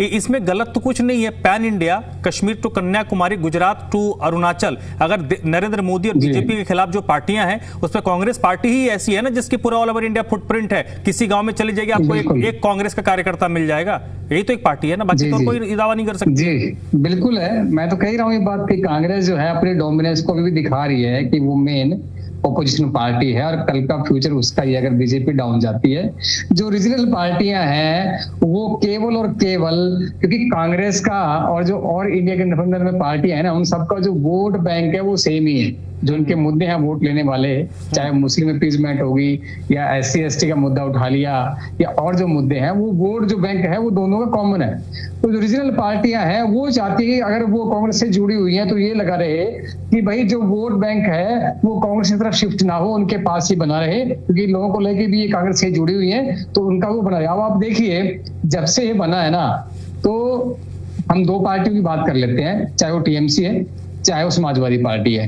इसमें गलत तो कुछ नहीं है। Pan India, Kashmir to Kanyakumari, Gujarat to Arunachal, अगर नरेंद्र मोदी और बीजेपी के खिलाफ जो पार्टियां हैं, उसमें कांग्रेस पार्टी ही ऐसी है ना जिसकी पूरा ऑल ओवर इंडिया फुटप्रिंट है। किसी गांव में चली जाएगी, आपको एक कांग्रेस का कार्यकर्ता मिल जाएगा, यही तो एक पार्टी है ना, बाकी तो कोई दावा नहीं कर सकती। जी बिल्कुल है, मैं तो कह रहा हूँ ये बात कि कांग्रेस जो है अपने डोमिनेंस को भी दिखा रही है कि वो मेन ओपोजिशन पार्टी है और कल का फ्यूचर उसका ही, अगर बीजेपी डाउन जाती है। जो रीजनल पार्टियां हैं वो केवल और केवल, क्योंकि कांग्रेस का और जो और इंडिया के गठबंधन में पार्टियां है ना, उन सबका जो वोट बैंक है वो सेम ही है। जो उनके मुद्दे हैं वोट लेने वाले, चाहे मुस्लिम अपीजमेंट होगी या SC ST का मुद्दा उठा लिया या और जो मुद्दे हैं, वो वोट जो बैंक है वो दोनों का कॉमन है। तो जो रीजनल पार्टियां हैं वो चाहती है अगर वो कांग्रेस से जुड़ी हुई हैं तो ये लगा रहे कि भाई जो वोट बैंक है वो कांग्रेस की तरफ शिफ्ट ना हो, उनके पास ही बना रहे, क्योंकि लोगों को लेके भी ये कांग्रेस से जुड़ी हुई है तो उनका वो बना रहे। अब आप देखिए, जब से ये बना है ना, तो हम 2 पार्टियों की बात कर लेते हैं, चाहे वो TMC है चाहे वो समाजवादी पार्टी है।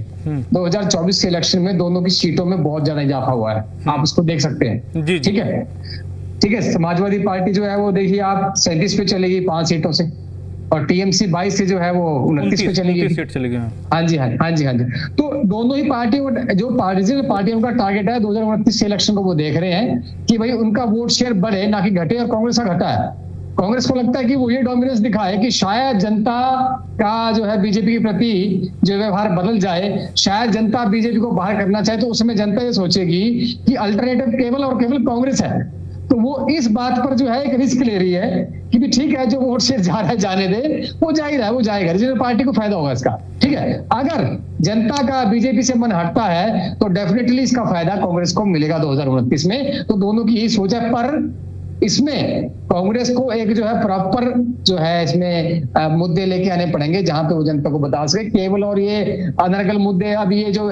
2024 के इलेक्शन में दोनों की सीटों में बहुत ज्यादा इजाफा हुआ है, आप उसको देख सकते हैं। ठीक है, समाजवादी पार्टी जो है वो देखिए आप 37 पे चलेगी 5 सीटों से, और TMC 22 से जो है वो 29 पे चलेगी। हाँ जी। तो दोनों ही पार्टियों, जो रीजनल पार्टी उनका टारगेट है 2029 के इलेक्शन को वो देख रहे हैं कि भाई उनका वोट शेयर बढ़े ना कि घटे, और कांग्रेस का घटा है। कांग्रेस को लगता है कि वो ये डोमिनेंस दिखाए कि शायद जनता का जो है बीजेपी के प्रति जो व्यवहार बदल जाए, शायद जनता बीजेपी को बाहर करना चाहे, तो उस समय जनता ये सोचेगी कि अल्टरनेटिव केवल और केवल कांग्रेस है। तो वो इस बात पर जो है एक रिस्क ले रही है कि भी ठीक है, जो वोट शेयर जा रहा है जाने दे, वो जा ही रहा है, वो जाएगा, रीजनल पार्टी को फायदा होगा इसका। ठीक है, अगर जनता का बीजेपी से मन हटता है तो डेफिनेटली इसका फायदा कांग्रेस को मिलेगा 2029 में। तो दोनों की यही सोच है, पर इसमें कांग्रेस को एक जो है प्रॉपर जो है इसमें मुद्दे लेके आने पड़ेंगे जहां पे वो जनता को बता सके। केवल और ये अनर्गल मुद्दे, अब ये जो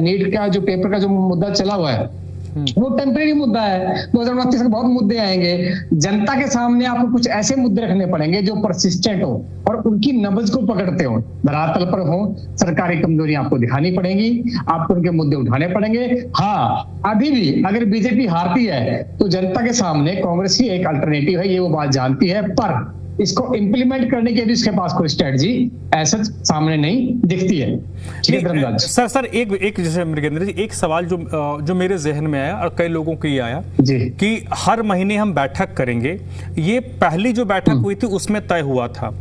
नीट का जो पेपर का जो मुद्दा चला हुआ है वो टेम्परेरी मुद्दा है, 2029 के बहुत मुद्दे आएंगे। जनता के सामने आपको कुछ ऐसे मुद्दे रखने पड़ेंगे जो परसिस्टेंट हो और उनकी नब्ज को पकड़ते हो, धरातल पर हो, सरकारी कमजोरी आपको दिखानी पड़ेगी, आपको उनके मुद्दे उठाने पड़ेंगे। हाँ, अभी भी अगर बीजेपी हारती है तो जनता के सामने कांग्रेस की एक अल्टरनेटिव है, ये वो बात जानती है, पर इसको इम्प्लीमेंट करने की भी इसके पास कोई स्ट्रेटजी ऐसा सामने नहीं दिखती है। ठीक है धर्मराज सर एक जैसे मृगेंद्र जी, एक सवाल जो मेरे जहन में आया और कई लोगों को ये आया जी कि हर महीने हम बैठक करेंगे, ये पहली जो बैठक हुई थी उसमें तय हुआ था।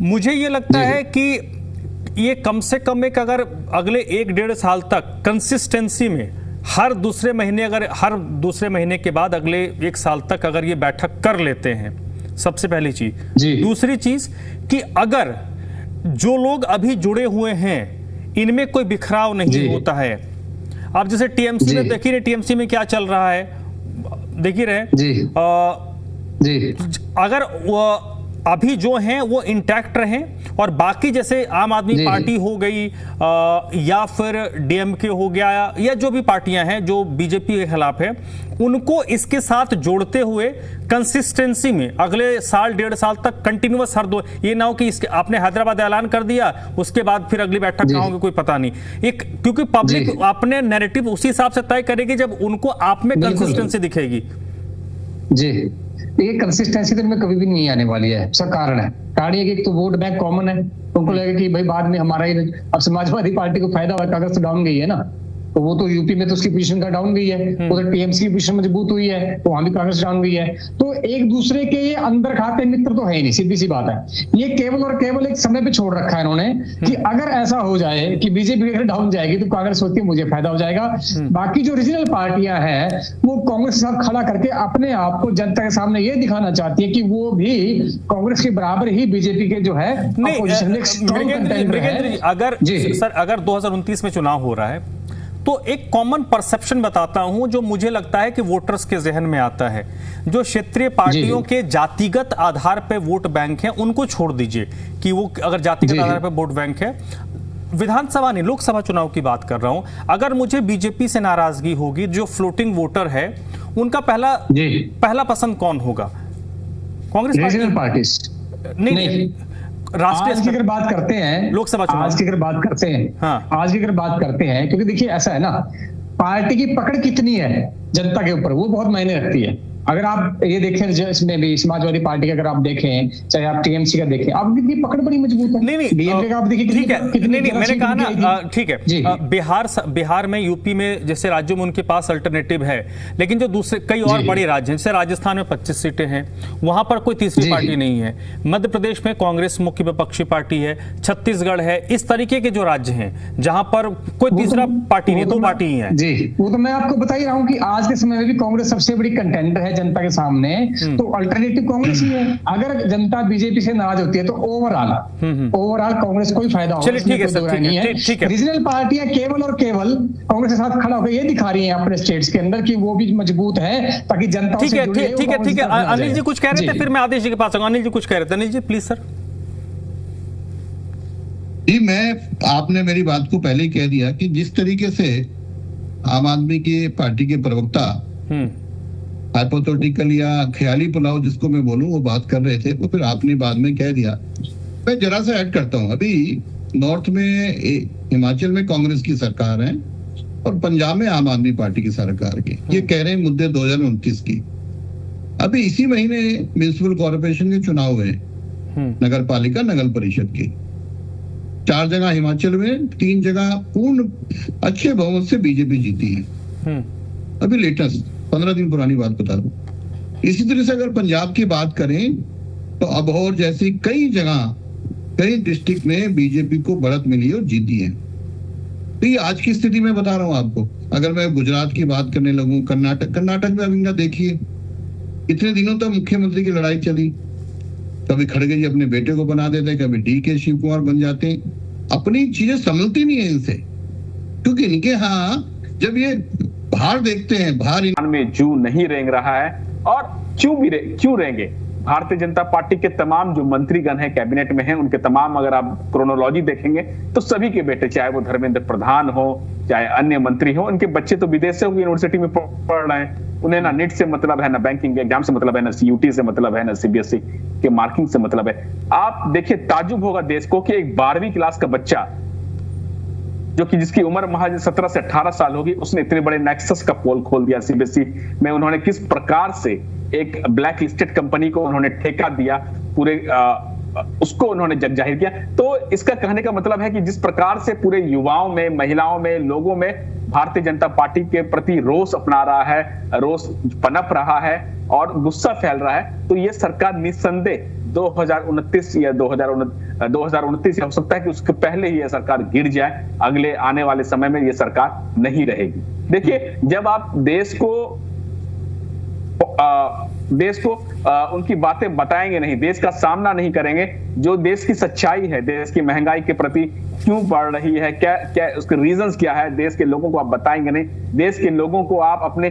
मुझे ये लगता है कि ये कम से कम एक अगर अगले 1-1.5 साल तक कंसिस्टेंसी में हर दूसरे महीने के बाद अगले 1 साल तक अगर ये बैठक कर लेते हैं, सबसे पहली चीज। दूसरी चीज कि अगर जो लोग अभी जुड़े हुए हैं इनमें कोई बिखराव नहीं होता है। आप जैसे टीएमसी में देख ही रहे, टीएमसी में क्या चल रहा है देख ही रहे। अगर अभी जो हैं वो इंटैक्ट रहें और बाकी जैसे आम आदमी पार्टी हो गई या फिर डीएमके हो गया या जो भी पार्टियां हैं जो बीजेपी के खिलाफ है, उनको इसके साथ जोड़ते हुए कंसिस्टेंसी में अगले 1.5 साल तक कंटिन्यूअस ये ना हो कि इसके आपने हैदराबाद ऐलान कर दिया उसके बाद फिर अगली बैठक कहाँ होगी कोई पता नहीं। क्योंकि पब्लिक अपने नैरेटिव उसी हिसाब से तय करेगी जब उनको आप में कंसिस्टेंसी दिखेगी। जी ये कंसिस्टेंसी तो इनमें कभी भी नहीं आने वाली है। सब कारण है कि एक तो वोट बैंक कॉमन है, उनको लगेगा कि भाई बाद में हमारा ही अब समाजवादी पार्टी को फायदा हुआ, कांग्रेस तो डाउन गई है ना, तो वो तो यूपी में तो उसकी पोजीशन का डाउन गई है, उधर टीएमसी की पोजीशन मजबूत हुई है, तो वहां भी कांग्रेस डाउन गई है। तो एक दूसरे के ये अंदर खाते मित्र तो है ही नहीं, सीधी सी बात है। ये केवल और केवल एक समय पे छोड़ रखा है इन्होंने कि अगर ऐसा हो जाए कि बीजेपी अगर डाउन जाएगी तो कांग्रेस सोचती है मुझे फायदा हो जाएगा। बाकी जो रीजनल पार्टियां हैं वो कांग्रेस के साथ खड़ा करके अपने आप को जनता के सामने ये दिखाना चाहती है कि वो भी कांग्रेस के बराबर ही बीजेपी के जो है अगर 2029 में चुनाव हो रहा है तो एक कॉमन परसेप्शन बताता हूं जो मुझे लगता है कि वोटर्स के जहन में आता है। जो क्षेत्रीय पार्टियों के जातिगत आधार पर वोट बैंक हैं उनको छोड़ दीजिए कि वो अगर जातिगत आधार पर वोट बैंक है, विधानसभा नहीं लोकसभा चुनाव की बात कर रहा हूं। अगर मुझे बीजेपी से नाराजगी होगी, जो फ्लोटिंग वोटर है उनका पहला पसंद कौन होगा? कांग्रेस पार्टी? नहीं राष्ट्रीय आज की अगर बात करते हैं लोकसभा चुनाव, आज की अगर बात करते हैं आज की अगर बात करते हैं, क्योंकि देखिए ऐसा है ना, पार्टी की पकड़ कितनी है जनता के ऊपर वो बहुत मायने रखती है। अगर आप ये देखें इसमें भी समाजवादी पार्टी का अगर आप देखें, चाहे आप टीएमसी का देखें, आप की पकड़ बड़ी मजबूत है। नहीं आप देखिए ठीक है, नहीं मैंने कहा ना ठीक है। बिहार में, यूपी में जैसे राज्यों में उनके पास अल्टरनेटिव है, लेकिन जो दूसरे कई और बड़े राज्य हैं, जैसे राजस्थान में 25 सीटें हैं, वहां पर कोई तीसरी पार्टी नहीं है। मध्य प्रदेश में कांग्रेस मुख्य विपक्षी पार्टी है, छत्तीसगढ़ है, इस तरीके के जो राज्य हैं जहां पर कोई तीसरा पार्टी नहीं, 2 पार्टी ही है। जी वो तो मैं आपको बता ही रहा हूँ कि आज के समय में भी कांग्रेस सबसे बड़ी कंटेंडर है जनता के सामने, तो अल्टरनेटिव कांग्रेस ही है। अगर जनता बीजेपी से नाराज होती है तो ओवरऑल कांग्रेस कोई फायदा होगा, ठीक है। रीजनल पार्टियां केवल और केवल कांग्रेस के साथ खड़ा होकर ये दिखा रही हैं अपने स्टेट्स के अंदर कि वो भी मजबूत है, ताकि जनता ठीक है। अनिल जी कुछ कह रहे थे, फिर मैं आदेश जी के पास आऊंगा। अनिल जी कुछ कह रहे थे, अनिल जी प्लीज सर। जी आपने मेरी बात को पहले ही कह दिया कि जिस तरीके से आम आदमी की पार्टी के प्रवक्ता हाइपोथेटिकल या ख्याली पुलाव जिसको मैं बोलूं वो बात कर रहे थे, तो फिर आपने बाद में कह दिया। मैं जरा सा ऐड करता हूं, अभी नॉर्थ में हिमाचल में कांग्रेस की सरकार है और पंजाब में आम आदमी पार्टी की सरकार की, ये कह रहे हैं मुद्दे 2029 की। अभी इसी महीने म्युनिसिपल कॉर्पोरेशन के चुनाव हुए, नगर पालिका नगर परिषद की 4 जगह हिमाचल में, 3 जगह पूर्ण अच्छे बहुमत से बीजेपी जीती है। अभी लेटेस्ट 15 दिन पुरानी बात बता दूं। इसी तरह से अगर पंजाब की बात करें तो अबोहर जैसी कई जगह, कई डिस्ट्रिक्ट में बीजेपी को बढ़त मिली और जीती है। तो ये आज की स्थिति में बता रहा हूं आपको। अगर मैं गुजरात की बात करने लगूं, कर्नाटक में अभी देखिए इतने दिनों तक मुख्यमंत्री की लड़ाई चली, कभी खड़गे जी अपने बेटे को बना देते हैं, कभी डीके शिव कुमार बन जाते हैं। अपनी चीजें संभलती नहीं है इनसे, क्योंकि इनके जब ये बाहर देखते हैं, बाहर में जू नहीं रेंग रहा है। और क्यों रेंगे? भारतीय जनता पार्टी के तमाम जो मंत्रीगण हैं कैबिनेट में हैं, उनके तमाम अगर आप क्रोनोलॉजी देखेंगे तो सभी के बेटे, चाहे वो धर्मेंद्र प्रधान हो, चाहे अन्य मंत्री हो, उनके बच्चे तो विदेश से यूनिवर्सिटी में पढ़ रहे हैं। उन्हें ना नीट से मतलब है, ना बैंकिंग एग्जाम से मतलब है, ना सीयूटी से मतलब है, ना सीबीएसई के मार्किंग से मतलब है। आप देखिए, ताज्जुब होगा देश को कि एक 12वीं क्लास का बच्चा जो कि जिसकी उम्र महज 17 से 18 साल होगी, उसने इतने बड़े नेक्सस का पोल खोल दिया सीबीएसई में। उन्होंने किस प्रकार से एक ब्लैक लिस्टेड कंपनी को उन्होंने ठेका दिया पूरे उसको उन्होंने जग जाहिर किया। तो इसका कहने का मतलब है कि जिस प्रकार से पूरे युवाओं में, महिलाओं में, लोगों में भारतीय जनता पार्टी के प्रति रोष अपना रहा है, रोष पनप रहा है और गुस्सा फैल रहा है, तो ये सरकार निस्संदेह 2029 या 2029 हो सकता है कि उसके पहले ही यह सरकार गिर जाए। अगले आने वाले समय में यह सरकार नहीं रहेगी। देखिए, जब आप देश को उनकी बातें बताएंगे नहीं, देश का सामना नहीं करेंगे, जो देश की सच्चाई है, देश की महंगाई के प्रति क्यों बढ़ रही है, क्या उसके रीजंस क्या है, देश के लोगों को आप बताएंगे नहीं, देश के लोगों को आप अपने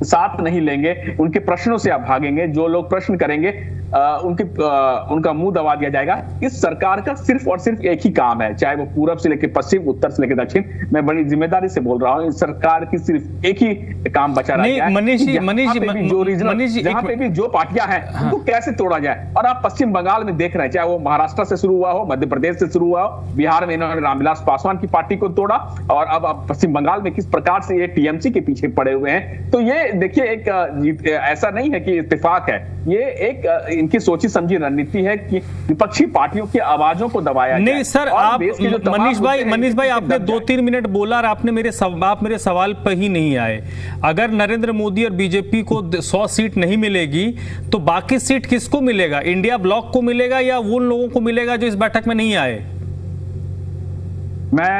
साथ नहीं लेंगे, उनके प्रश्नों से आप भागेंगे, जो लोग प्रश्न करेंगे उनका मुंह दबा दिया जाएगा। इस सरकार का सिर्फ और सिर्फ एक ही काम है, चाहे वो पूरब से लेकर पश्चिम, उत्तर से लेकर दक्षिण, मैं बड़ी जिम्मेदारी से बोल रहा हूं, इस सरकार की सिर्फ एक ही काम बचा रहा है, मनीष जी, जहां पे भी जो पार्टियां हैं उनको कैसे तोड़ा जाए। और आप पश्चिम बंगाल में देख रहे हैं, चाहे वो महाराष्ट्र से शुरू हुआ हो, मध्य प्रदेश से शुरू हुआ हो, बिहार में इन्होंने रामविलास पासवान की पार्टी को तोड़ा, और अब पश्चिम बंगाल में किस प्रकार से ये टीएमसी के पीछे पड़े हुए हैं। तो ये देखिए, एक ऐसा नहीं है कि इत्तेफाक है, ये एक इनकी सोची समझी रणनीति है कि विपक्षी पार्टियों की आवाजों को दबाया नहीं सर, आप मनीष भाई आपने 2-3 मिनट बोला और आपने आप मेरे सवाल पर ही नहीं आए। अगर नरेंद्र मोदी और बीजेपी को 100 सीट नहीं मिलेगी तो बाकी सीट किसको मिलेगा? इंडिया ब्लॉक को मिलेगा या उन लोगों को मिलेगा जो इस बैठक में नहीं आए? मैं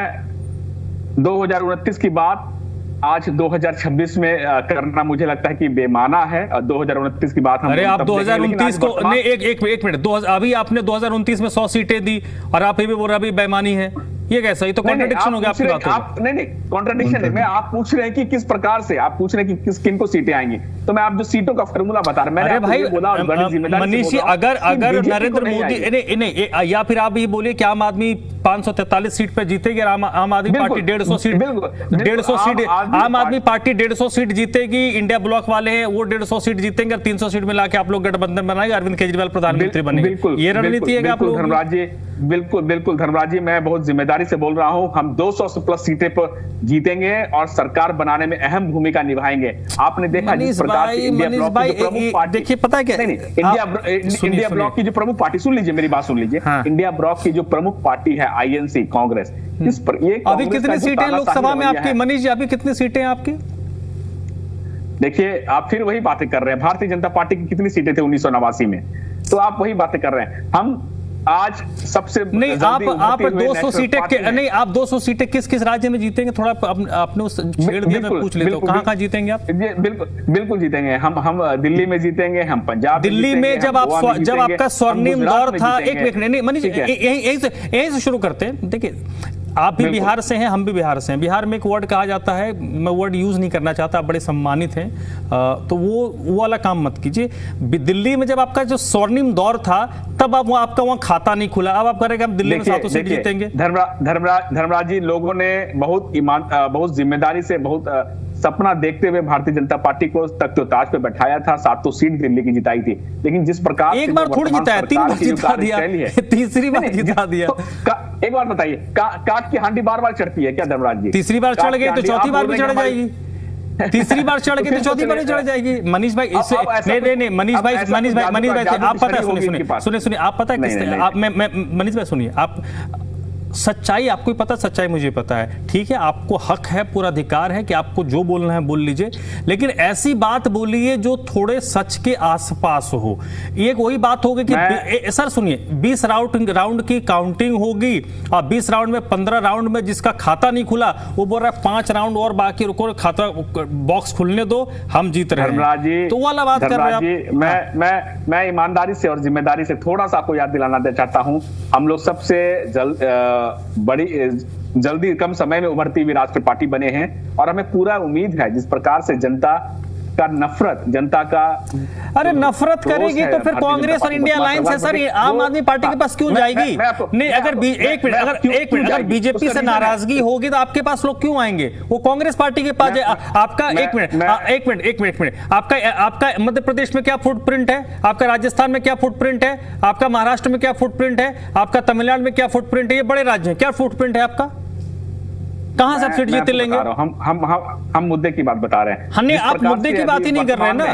2029 की बात आज 2026 में करना मुझे लगता है कि बेमाना है। 2029 की बात हम अरे आप 2029 को नहीं, एक मिनट, अभी आपने 2029 में 100 सीटें दी और आप ये भी बोल रहे अभी बेईमानी है, ये कैसा? ये तो कॉन्ट्रडिक्शन हो गया आपकी बातों में। नहीं, कॉन्ट्रडिक्शन है। मैं आप पूछ रहे हैं कि किस प्रकार से, आप पूछ रहे हैं कि किन को सीटें आएंगी, तो मैं आप जो सीटों का फॉर्मूला बता रहा हूं, मैंने भाई बोला मनीष जी, अगर नरेंद्र मोदी नहीं, या फिर आप ये बोलिए कि आम आदमी 543 सीट पे जीतेगी और आम आदमी पार्टी 150 सीट, आम आदमी पार्टी 150 सीट जीतेगी, इंडिया ब्लॉक वाले हैं वो 150 सीट जीतेंगे और 300 सीट मिला के आप लोग गठबंधन बनाएंगे, अरविंद केजरीवाल प्रधानमंत्री बनेंगे। ये रणनीति है आप लोग? धर्मराज जी, बिल्कुल धर्मराज जी, मैं बहुत जिम्मेदारी से बोल रहा हूं, हम 200 प्लस सीटें पर जीतेंगे और सरकार बनाने में अहम भूमिका निभाएंगे। आपने देखा जिस प्रकार से इंडिया ब्लॉक की जो प्रमुख पार्टी, देखिए पता है क्या, इंडिया ब्लॉक की जो प्रमुख पार्टी, सुन लीजिए मेरी बात सुन लीजिए, इंडिया ब्लॉक की जो प्रमुख पार्टी है आईएनसी कांग्रेस, इस पर ये अभी कितनी सीटें लोकसभा में आपकी? मनीष जी, अभी कितनी सीटें हैं आपकी? देखिए, आप फिर वही बातें कर रहे हैं, भारतीय जनता पार्टी की कितनी सीटें थे 1989 में, तो आप वही बातें कर रहे हैं। हम आज सबसे नहीं, आप 200 सीटें नहीं, आप 200 सीटें किस राज्य में जीतेंगे? थोड़ा आपने उस छेड़ दिया, मैं पूछ लेता हूं, कहां जीतेंगे आप? बिल्कुल जीतेंगे हम दिल्ली में जीतेंगे, हम पंजाब दिल्ली में जब आपका स्वर्णिम दौर था, एक मिनट, नहीं मनीष, यहीं से शुरू करते हैं। देखिए, आप भी बिहार से हैं, हम भी बिहार से हैं। बिहार में एक वर्ड कहा जाता है, मैं वर्ड यूज नहीं करना चाहता, आप बड़े सम्मानित हैं, तो वो वाला काम मत कीजिए। दिल्ली में जब आपका जो स्वर्णिम दौर था, तब आपका वहां खाता नहीं खुला, अब आप करेंगे हम दिल्ली में 7 सीट जीतेंगे। धर्मराज जी, लोगों ने बहुत जिम्मेदारी से, बहुत सपना देखते हुए भारतीय जनता पार्टी को तख्त-ओ-ताज पे बैठाया था, 7 सीट दिल्ली की जिताई थी, लेकिन जिस प्रकार एक बार थोड़ी जिताया, 3 बार जिता दिया, तीसरी बार जिता दिया। एक बार बताइए, काट की हांडी बार चढ़ती है क्या धर्मराज जी? तीसरी बार चढ़ गई तो चौथी बार भी चढ़ जाएगी, तीसरी बार चढ़ गई तो चौथी बार भी चढ़ जाएगी। मनीष भाई, नहीं, मनीष भाई, आप पता है, सुनिए, आप पता है, मनीष भाई सुनिए, आप सच्चाई आपको ही पता, सच्चाई मुझे पता है, ठीक है, आपको हक है, पूरा अधिकार है कि आपको जो बोलना है बोल लीजिए, लेकिन ऐसी बात बोलिए जो थोड़े सच के आसपास हो। एक वही बात होगी कि सर सुनिए, 20 राउंड की काउंटिंग होगी और 20 राउंड में 15 राउंड में जिसका खाता नहीं खुला वो बोल रहा है 5 राउंड और बाकी रुको, खाता बॉक्स खुलने दो, हम जीत रहे हैं, तो वाला बात कर रहे हैं। मैं ईमानदारी से और जिम्मेदारी से थोड़ा सा आपको याद दिलाना चाहता हूं, हम लोग सबसे जल्दी कम समय में उभरती हुई राष्ट्रीय पार्टी बने हैं और हमें पूरा उम्मीद है, जिस प्रकार से जनता का नफरत, जनता का अरे नफरत करेगी तो फिर कांग्रेस और इंडिया अलायंस है सर, आम आदमी पार्टी के पास क्यों जाएगी? नहीं, अगर एक मिनट अगर बीजेपी से नाराजगी होगी तो आपके पास लोग क्यों आएंगे? वो कांग्रेस पार्टी के पास आपका एक मिनट आपका मध्य प्रदेश में क्या फुटप्रिंट है, आपका राजस्थान में क्या फुटप्रिंट है, आपका महाराष्ट्र में क्या फुटप्रिंट है, आपका तमिलनाडु में क्या फुटप्रिंट है? ये बड़े राज्य हैं, क्या फुटप्रिंट है आपका? कहां से सीट जीत लेंगे? हम मुद्दे की बात बता रहे हैं। आप मुद्दे की बात ही नहीं कर रहे हैं ना।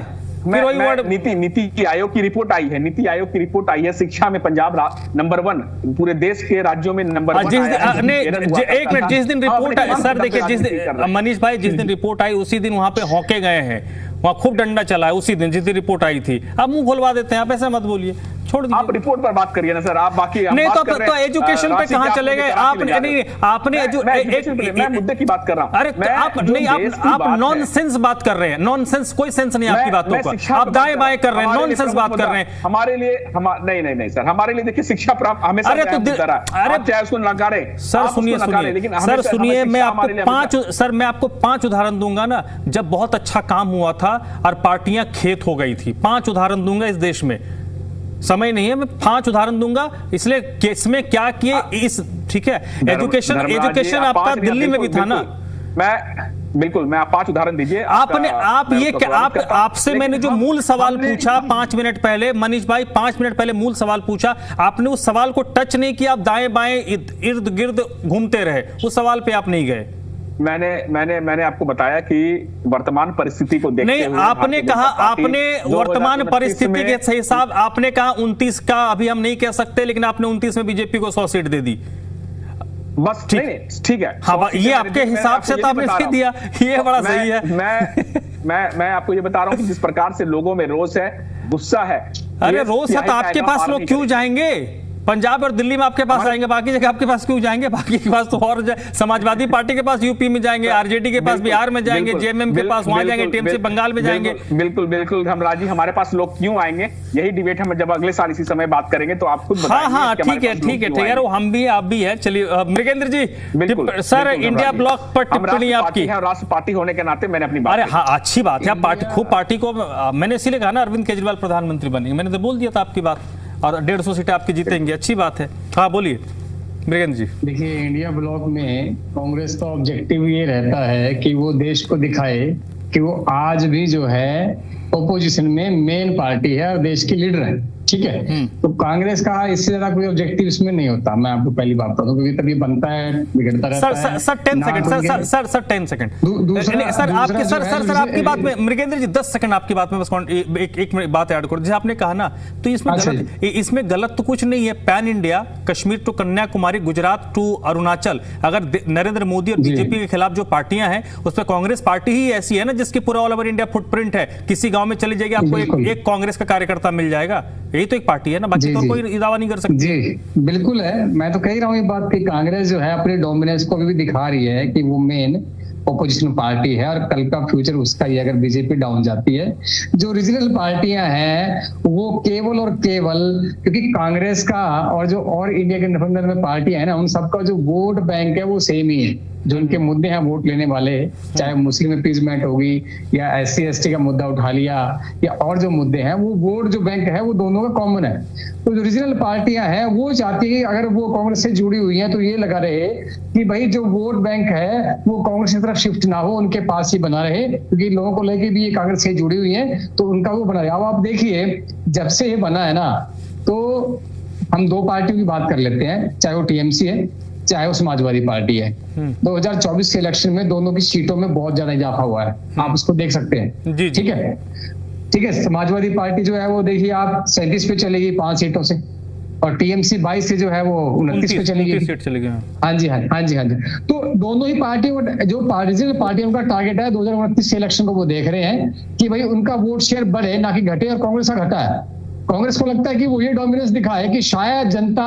फिर वही वर्ड नीति आयोग की रिपोर्ट आई है, नीति आयोग की रिपोर्ट आई है, शिक्षा में पंजाब नंबर 1, पूरे देश के राज्यों में नंबर 1 एक मिनट, जिस दिन रिपोर्ट सर देखिए, जिस दिन मनीष भाई जिस दिन रिपोर्ट आई उसी दिन वहां पे हॉके गए हैं, वहां खूब डंडा चला है उसी दिन जिस दिन रिपोर्ट आई थी। अब मुंह खोलवा देते हैं, आप ऐसा मत बोलिए, छोड़ दीजिए। आप रिपोर्ट पर बात करिए ना सर, आप बाकी नहीं तो एजुकेशन पे कहां चले गए आपने? नहीं आपने मैं मुद्दे की बात कर रहा हूं। अरे आप नॉनसेंस बात कर रहे हैं, नॉनसेंस, कोई सेंस नहीं आपकी बातों का, आप दाएं बाएं कर रहे हैं, नॉनसेंस बात कर रहे हैं। हमारे लिए नहीं सर, हमारे लिए देखिए शिक्षा प्राप्त हमेशा, अरे चाहे उसको नकारे सर, सुनिए मैं आपको 5 उदाहरण दूंगा ना, जब बहुत अच्छा काम हुआ था और पार्टियां खेत हो गई थी। 5 उदाहरण दूंगा इस देश में, समय नहीं है, मैं 5 उदाहरण दूंगा, इसलिए केस में क्या किए इस, ठीक है। एजुकेशन आपका दिल्ली में भी था ना। मैं आप 5 उदाहरण दीजिए। आपसे मैंने जो मूल सवाल पूछा 5 मिनट पहले, मनीष भाई 5 मिनट पहले मूल सवाल पूछा, आपने उस सवाल को टच नहीं किया, आप दाएं बाएं इर्द गिर्द घूमते रहे, उस सवाल पे आप नहीं गए। मैंने आपको बताया कि वर्तमान परिस्थिति को देखते नहीं, आपने कहा, आपने वर्तमान परिस्थिति के हिसाब आपने कहा 29 का अभी हम नहीं कह सकते, लेकिन आपने 29 में बीजेपी को 100 सीट दे दी, बस ठीक है। हाँ, ये आपके हिसाब से तो आपने दे दिया, ये बड़ा सही है। मैं आपको ये बता रहा हूँ कि जिस प्रकार से लोगों में रोष है, गुस्सा है। अरे रोष है तो आपके पास लोग क्यों जाएंगे? पंजाब और दिल्ली में आपके पास आएंगे, बाकी जगह आपके पास क्यों जाएंगे? बाकी के पास तो और समाजवादी पार्टी के पास यूपी में जाएंगे, आरजेडी के पास बिहार में जाएंगे, जेएमएम के पास वहां जाएंगे, टीएमसी बंगाल में जाएंगे। बिल्कुल धर्मराज जी, हमारे पास लोग क्यों आएंगे, यही डिबेट हम जब अगले साल इसी समय बात करेंगे तो आप खुद बताएंगे। हाँ, ठीक है, हम भी आप भी है। चलिए मृगेंद्र जी, सर इंडिया ब्लॉक पर टिप्पणी आपकी। राष्ट्र पार्टी होने के नाते मैंने अपनी बात, अरे हाँ, अच्छी बात है, खूब पार्टी को मैंने इसीलिए कहा ना अरविंद केजरीवाल प्रधानमंत्री बनेंगे, मैंने तो बोल दिया था आपकी बात, और 150 सीटें आपकी जीतेंगी, अच्छी बात है। हाँ बोलिए मृगेंद्र जी। देखिए, इंडिया ब्लॉक में कांग्रेस का ऑब्जेक्टिव ये रहता है कि वो देश को दिखाए कि वो आज भी जो है ओपोजिशन में मेन पार्टी है और देश की लीडर है, ठीक है। तो कांग्रेस का इससे ज्यादा कोई ऑब्जेक्टिव इसमें नहीं होता, मैं आपको पहली बात बता दूं, क्योंकि तभी बनता है, बिगड़ता रहता है। Sir 10 second, sir 10 second, sir आपकी बात में मृगेंद्र जी 10 सेकंड आपकी बात में बस एक मिनट बात ऐड करो। जैसे आपने कहा ना, तो इसमें गलत तो कुछ नहीं है। Pan India, Kashmir to Kanyakumari, Gujarat to Arunachal, अगर नरेंद्र मोदी और बीजेपी के खिलाफ जो पार्टियां हैं, उस पर कांग्रेस पार्टी ही ऐसी है ना जिसकी पूरा ऑल ओवर इंडिया फुटप्रिंट है। किसी गांव में चली जाएगी, आपको एक कांग्रेस का कार्यकर्ता मिल जाएगा, यही तो एक पार्टी है ना, बाकी तो कोई दावा नहीं कर सकती। जी बिल्कुल है, मैं तो कह ही रहा हूँ ये बात कि कांग्रेस जो है अपनी डोमिनेंस को भी दिखा रही है कि वो मेन ओपोजिशन पार्टी है और कल का फ्यूचर उसका ही, अगर बीजेपी डाउन जाती है। जो रीजनल पार्टियां हैं वो केवल और केवल, क्योंकि कांग्रेस का और जो और इंडिया के गठबंधन में पार्टियां है ना, उन सबका जो वोट बैंक है वो सेम ही है। जो उनके मुद्दे हैं वोट लेने वाले, चाहे मुस्लिम अपीजमेंट होगी या SC ST का मुद्दा उठा लिया या और जो मुद्दे हैं, वो वोट जो बैंक है वो दोनों का कॉमन है। तो जो रीजनल पार्टियां हैं वो चाहती है अगर वो कांग्रेस से जुड़ी हुई हैं तो ये लगा रहे कि भाई जो वोट बैंक है वो कांग्रेस की तरफ शिफ्ट ना हो, उनके पास ही बना रहे, क्योंकि लोगों को लेके भी ये कांग्रेस से जुड़ी हुई है तो उनका वो बना रहे। अब आप देखिए, जब से ये बना है ना, तो हम 2 पार्टियों की बात कर लेते हैं, चाहे वो TMC है चाहे वो समाजवादी पार्टी है। 2024 के इलेक्शन में दोनों की सीटों में बहुत ज्यादा इजाफा हुआ है, आप उसको देख सकते हैं। ठीक है, समाजवादी पार्टी जो है वो देखिए आप 37 पे चलेगी 5 सीटों से, और TMC 22 से जो है वो 29 पे चलेगी। हाँ जी। तो दोनों ही पार्टियों, जो रीजनल पार्टी उनका टारगेट है 2029 के इलेक्शन को वो देख रहे हैं कि भाई उनका वोट शेयर बढ़े ना कि घटे, और कांग्रेस का घटा है। कांग्रेस को लगता है कि वो ये डोमिनेंस दिखाए कि शायद जनता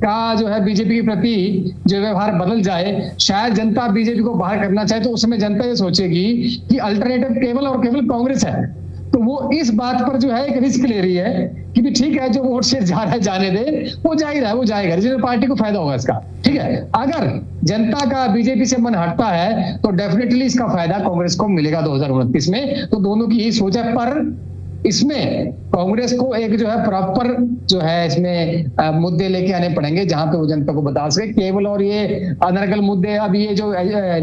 का जो है बीजेपी के प्रति जो व्यवहार बदल जाए, शायद जनता बीजेपी को बाहर करना चाहे, तो उस समय जनता ये सोचेगी कि अल्टरनेटिव केवल और केवल कांग्रेस है। तो वो इस बात पर जो है एक रिस्क ले रही है कि भी ठीक है, जो वोट शेयर जा रहा है जाने दे, वो जा ही रहा है, वो जाएगा, रीजनल पार्टी को फायदा होगा इसका। ठीक है, अगर जनता का बीजेपी से मन हटता है तो डेफिनेटली इसका फायदा कांग्रेस को मिलेगा 2029 में। तो दोनों की यही सोच है, पर इसमें कांग्रेस को एक जो है प्रॉपर जो है इसमें मुद्दे लेके आने पड़ेंगे जहां पे वो जनता को बता सके। केवल और ये अनर्गल मुद्दे, अब ये जो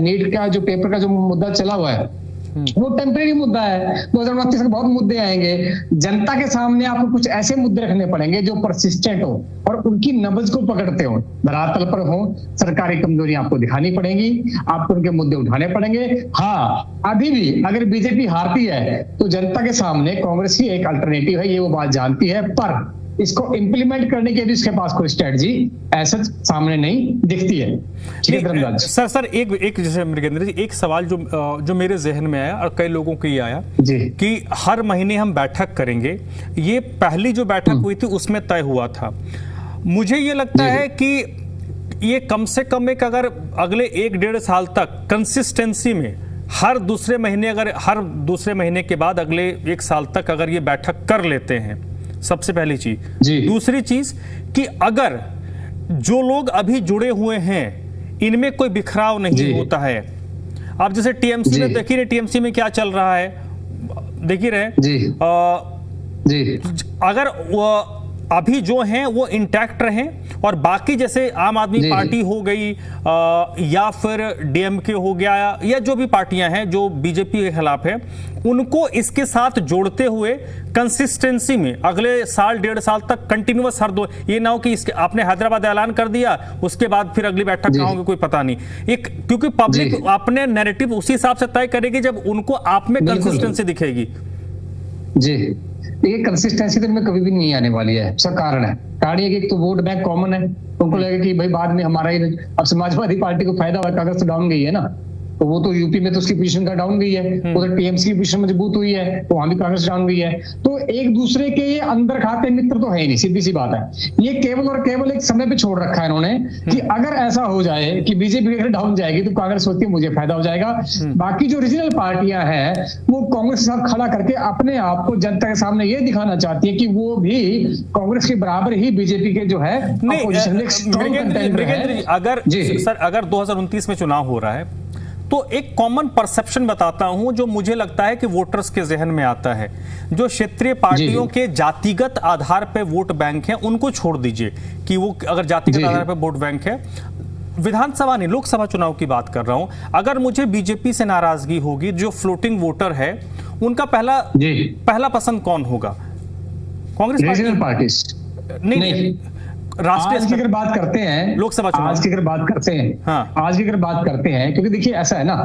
नीट का जो पेपर का जो मुद्दा चला हुआ है, वो टेम्परेरी मुद्दा है। 2029 में बहुत मुद्दे आएंगे, जनता के सामने आपको कुछ ऐसे मुद्दे रखने पड़ेंगे जो परसिस्टेंट हो और उनकी नब्ज को पकड़ते हो, धरातल पर हो। सरकारी कमजोरी आपको दिखानी पड़ेगी, आपको उनके मुद्दे उठाने पड़ेंगे। हाँ, अभी भी अगर बीजेपी हारती है तो जनता के सामने कांग्रेस ही एक अल्टरनेटिव है, ये वो बात जानती है, पर इसको इम्प्लीमेंट करने के भी उसके पास कोई स्ट्रेटजी ऐसा सामने नहीं दिखती है। ठीक है धर्मराज सर एक जैसे मृगेंद्र जी, एक सवाल जो मेरे जहन में आया और कई लोगों को ये आया जी कि हर महीने हम बैठक करेंगे। ये पहली जो बैठक हुई थी उसमें तय हुआ था। मुझे ये लगता है कि ये कम से कम एक अगर अगले 1-1.5 साल तक कंसिस्टेंसी में हर दूसरे महीने के बाद अगले 1 साल तक अगर ये बैठक कर लेते हैं, सबसे पहली चीज। दूसरी चीज कि अगर जो लोग अभी जुड़े हुए हैं इनमें कोई बिखराव नहीं होता है। आप जैसे टीएमसी में देख ही रहे, टीएमसी में क्या चल रहा है देख ही रहे। अगर अभी जो हैं वो इंटैक्ट रहें और बाकी जैसे आम आदमी पार्टी हो गई या फिर डीएमके हो गया या जो भी पार्टियां हैं जो बीजेपी के खिलाफ है, उनको इसके साथ जोड़ते हुए कंसिस्टेंसी में अगले 1.5 साल तक कंटिन्यूअस ये ना हो कि इसके आपने हैदराबाद ऐलान कर दिया उसके बाद फिर अगली बैठक कहाँ होगी कोई पता नहीं। क्योंकि पब्लिक अपने नैरेटिव उसी हिसाब से तय करेगी जब उनको आप में कंसिस्टेंसी दिखेगी। जी, ये कंसिस्टेंसी तो इनमें कभी भी नहीं आने वाली है। सब कारण है कि एक तो वोट बैंक कॉमन है, उनको लगे कि भाई बाद में हमारा ही, अब समाजवादी पार्टी को फायदा हुआ, कांग्रेस तो डाउन गई है ना, तो वो तो यूपी में तो उसकी पोजीशन का डाउन गई है, उधर टीएमसी की पोजीशन मजबूत हुई है, तो वहां भी कांग्रेस डाउन गई है। तो एक दूसरे के ये अंदर खाते मित्र तो है ही नहीं, सीधी सी बात है। ये केवल और केवल एक समय पे छोड़ रखा है इन्होंने कि अगर ऐसा हो जाए कि बीजेपी अगर डाउन जाएगी तो कांग्रेस सोचती है मुझे फायदा हो जाएगा। बाकी जो रीजनल पार्टियां हैं वो कांग्रेस के साथ खड़ा करके अपने आप को जनता के सामने ये दिखाना चाहती है कि वो भी कांग्रेस के बराबर ही बीजेपी के जो है अगर 2029 में चुनाव हो रहा है तो एक कॉमन परसेप्शन बताता हूं जो मुझे लगता है कि वोटर्स के जहन में आता है। जो क्षेत्रीय पार्टियों के जातिगत आधार पर वोट बैंक हैं उनको छोड़ दीजिए कि वो अगर जातिगत आधार पर वोट बैंक है, विधानसभा नहीं लोकसभा चुनाव की बात कर रहा हूं। अगर मुझे बीजेपी से नाराजगी होगी, जो फ्लोटिंग वोटर है उनका पहला पसंद कौन होगा? कांग्रेस पार्टी? नहीं। राष्ट्रीय आज की अगर बात करते हैं लोकसभा चुनाव, आज की अगर बात करते हैं, हाँ, आज की अगर बात करते हैं, क्योंकि देखिए ऐसा है ना,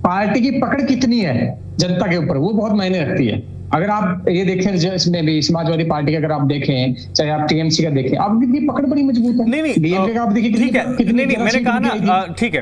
पार्टी की पकड़ कितनी है जनता के ऊपर वो बहुत मायने रखती है। अगर आप ये देखें इसमें भी समाजवादी पार्टी का अगर आप देखें, चाहे आप टीएमसी का देखें, आप की पकड़ बड़ी मजबूत है। नहीं, आप देखिए ठीक है, मैंने कहा ना, ठीक है,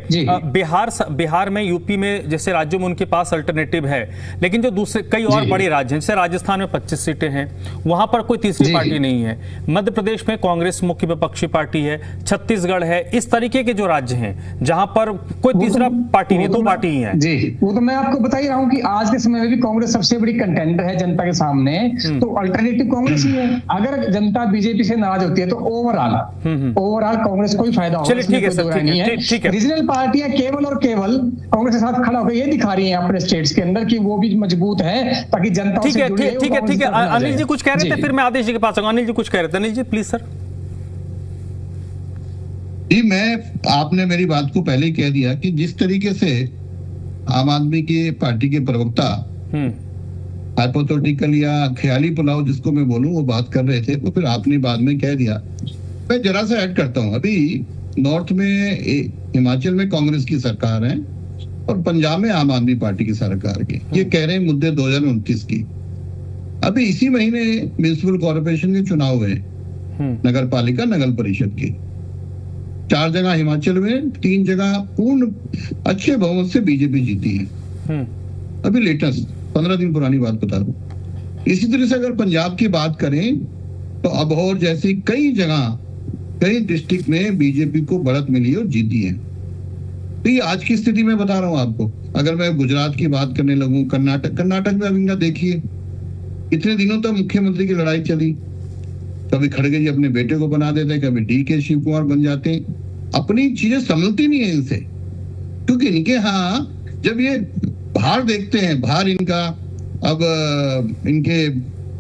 बिहार में, यूपी में जैसे राज्यों में उनके पास अल्टरनेटिव है, लेकिन जो दूसरे कई और बड़े राज्य हैं, जैसे राजस्थान में 25 सीटें हैं, वहां पर कोई तीसरी पार्टी नहीं है। मध्य प्रदेश में कांग्रेस मुख्य विपक्षी पार्टी है, छत्तीसगढ़ है, इस तरीके के जो राज्य हैं जहां पर कोई तीसरा पार्टी नहीं, 2 पार्टी ही है। जी, वो तो मैं आपको बता ही रहा हूँ कि आज के समय में भी कांग्रेस सबसे बड़ी कंटेंडर है जनता के सामने, तो अल्टरनेटिव कांग्रेस ही है। अगर जनता बीजेपी से नाराज होती है तो ओवरऑल कांग्रेस को ही फायदा होगा। रीजनल पार्टियां केवल और केवल कांग्रेस के साथ खड़ा होकर ये दिखा रही हैं अपने स्टेट्स के अंदर कि वो भी मजबूत है ताकि जनता से जुड़ी रहे। ठीक है, अनिल जी कुछ कह रहे थे, फिर मैं आदेश जी के पास आऊंगा। अनिल जी कुछ कह रहे थे, अनिल जी प्लीज सर। जी, आपने मेरी बात को पहले ही कह दिया कि जिस तरीके से आम आदमी की पार्टी के प्रवक्ता हाइपोथेटिकल या ख्याली पुलाव जिसको मैं बोलूं वो बात कर रहे थे, तो फिर आपने बाद में कह दिया। मैं जरा सा ऐड करता हूं, अभी नॉर्थ में हिमाचल में कांग्रेस की सरकार है और पंजाब में आम आदमी पार्टी की सरकार की, ये कह रहे हैं मुद्दे 2029 की। अभी इसी महीने म्युनिसिपल कॉर्पोरेशन के चुनाव हुए, नगर पालिका नगर परिषद की 4 जगह हिमाचल में, 3 जगह पूर्ण अच्छे बहुमत से बीजेपी जीती है। अभी लेटेस्ट 15 दिन पुरानी बात बता रहा हूं। इसी तरह से अगर पंजाब की बात करें तो अबोहर जैसी कई जगह, कई डिस्ट्रिक्ट में बीजेपी को बढ़त मिली और जीती है। तो ये आज की स्थिति में बता रहा हूं आपको। अगर मैं गुजरात की बात करने लगूं, कर्नाटक में अभी देखिए इतने दिनों तक मुख्यमंत्री की लड़ाई चली, कभी खड़गे जी अपने बेटे को बना देते हैं, कभी डीके शिव कुमार बन जाते हैं। अपनी चीजें संभलती नहीं है इनसे, क्योंकि इनके जब ये बाहर देखते हैं, बाहर इनका अब इनके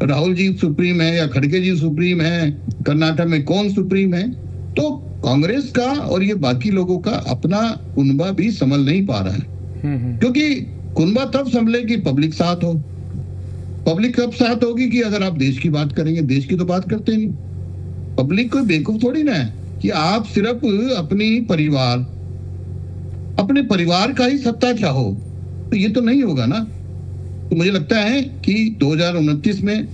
राहुल जी सुप्रीम है या खड़गे जी सुप्रीम है, कर्नाटक में कौन सुप्रीम है, तो कांग्रेस का और ये बाकी लोगों का अपना कुनबा भी संभल नहीं पा रहा है। क्योंकि कुनबा तब संभलेगी पब्लिक साथ हो। पब्लिक कब साथ होगी कि अगर आप देश की बात करेंगे। देश की तो बात करते नहीं। पब्लिक कोई बेवकूफ थोड़ी ना है कि आप सिर्फ अपने परिवार का ही सत्ता चाहो, तो ये तो नहीं होगा ना। तो मुझे लगता है कि 2029 में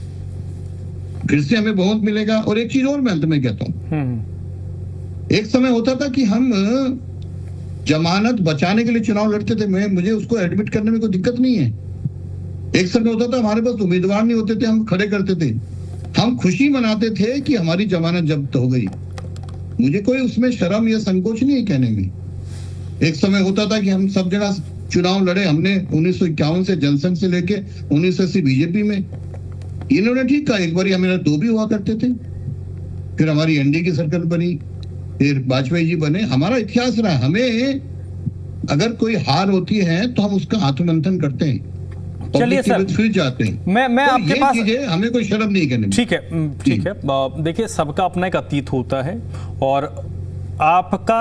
फिर से हमें बहुत मिलेगा। और एक चीज और मैं अंत में कहता हूं, एक समय होता था कि हम जमानत बचाने के लिए चुनाव लड़ते थे। मुझे उसको एडमिट करने में कोई दिक्कत नहीं है। एक समय होता था हमारे पास उम्मीदवार नहीं होते थे, हम खड़े करते थे, हम खुशी मनाते थे कि हमारी जमानत जब्त हो गई। मुझे कोई उसमें शर्म या संकोच नहीं है कहने में। एक समय होता था कि हम सब जगह चुनाव लड़े। हमने 1951 से जनसंघ से लेके 1980 बीजेपी में। इन्होंने ठीक कहा, एक बार हमारे 2 भी हुआ करते थे, फिर हमारी एनडीए की सरकार बनी, फिर वाजपेयी जी बने। हमारा इतिहास रहा। हमें अगर कोई हार होती है तो हम उसका आत्ममंथन करते हैं। चलिए सर, फिर जाते हैं। मैं तो आपके पास, हमें कोई शर्म नहीं करनी। ठीक है। देखिए, सबका अपना एक अतीत होता है और आपका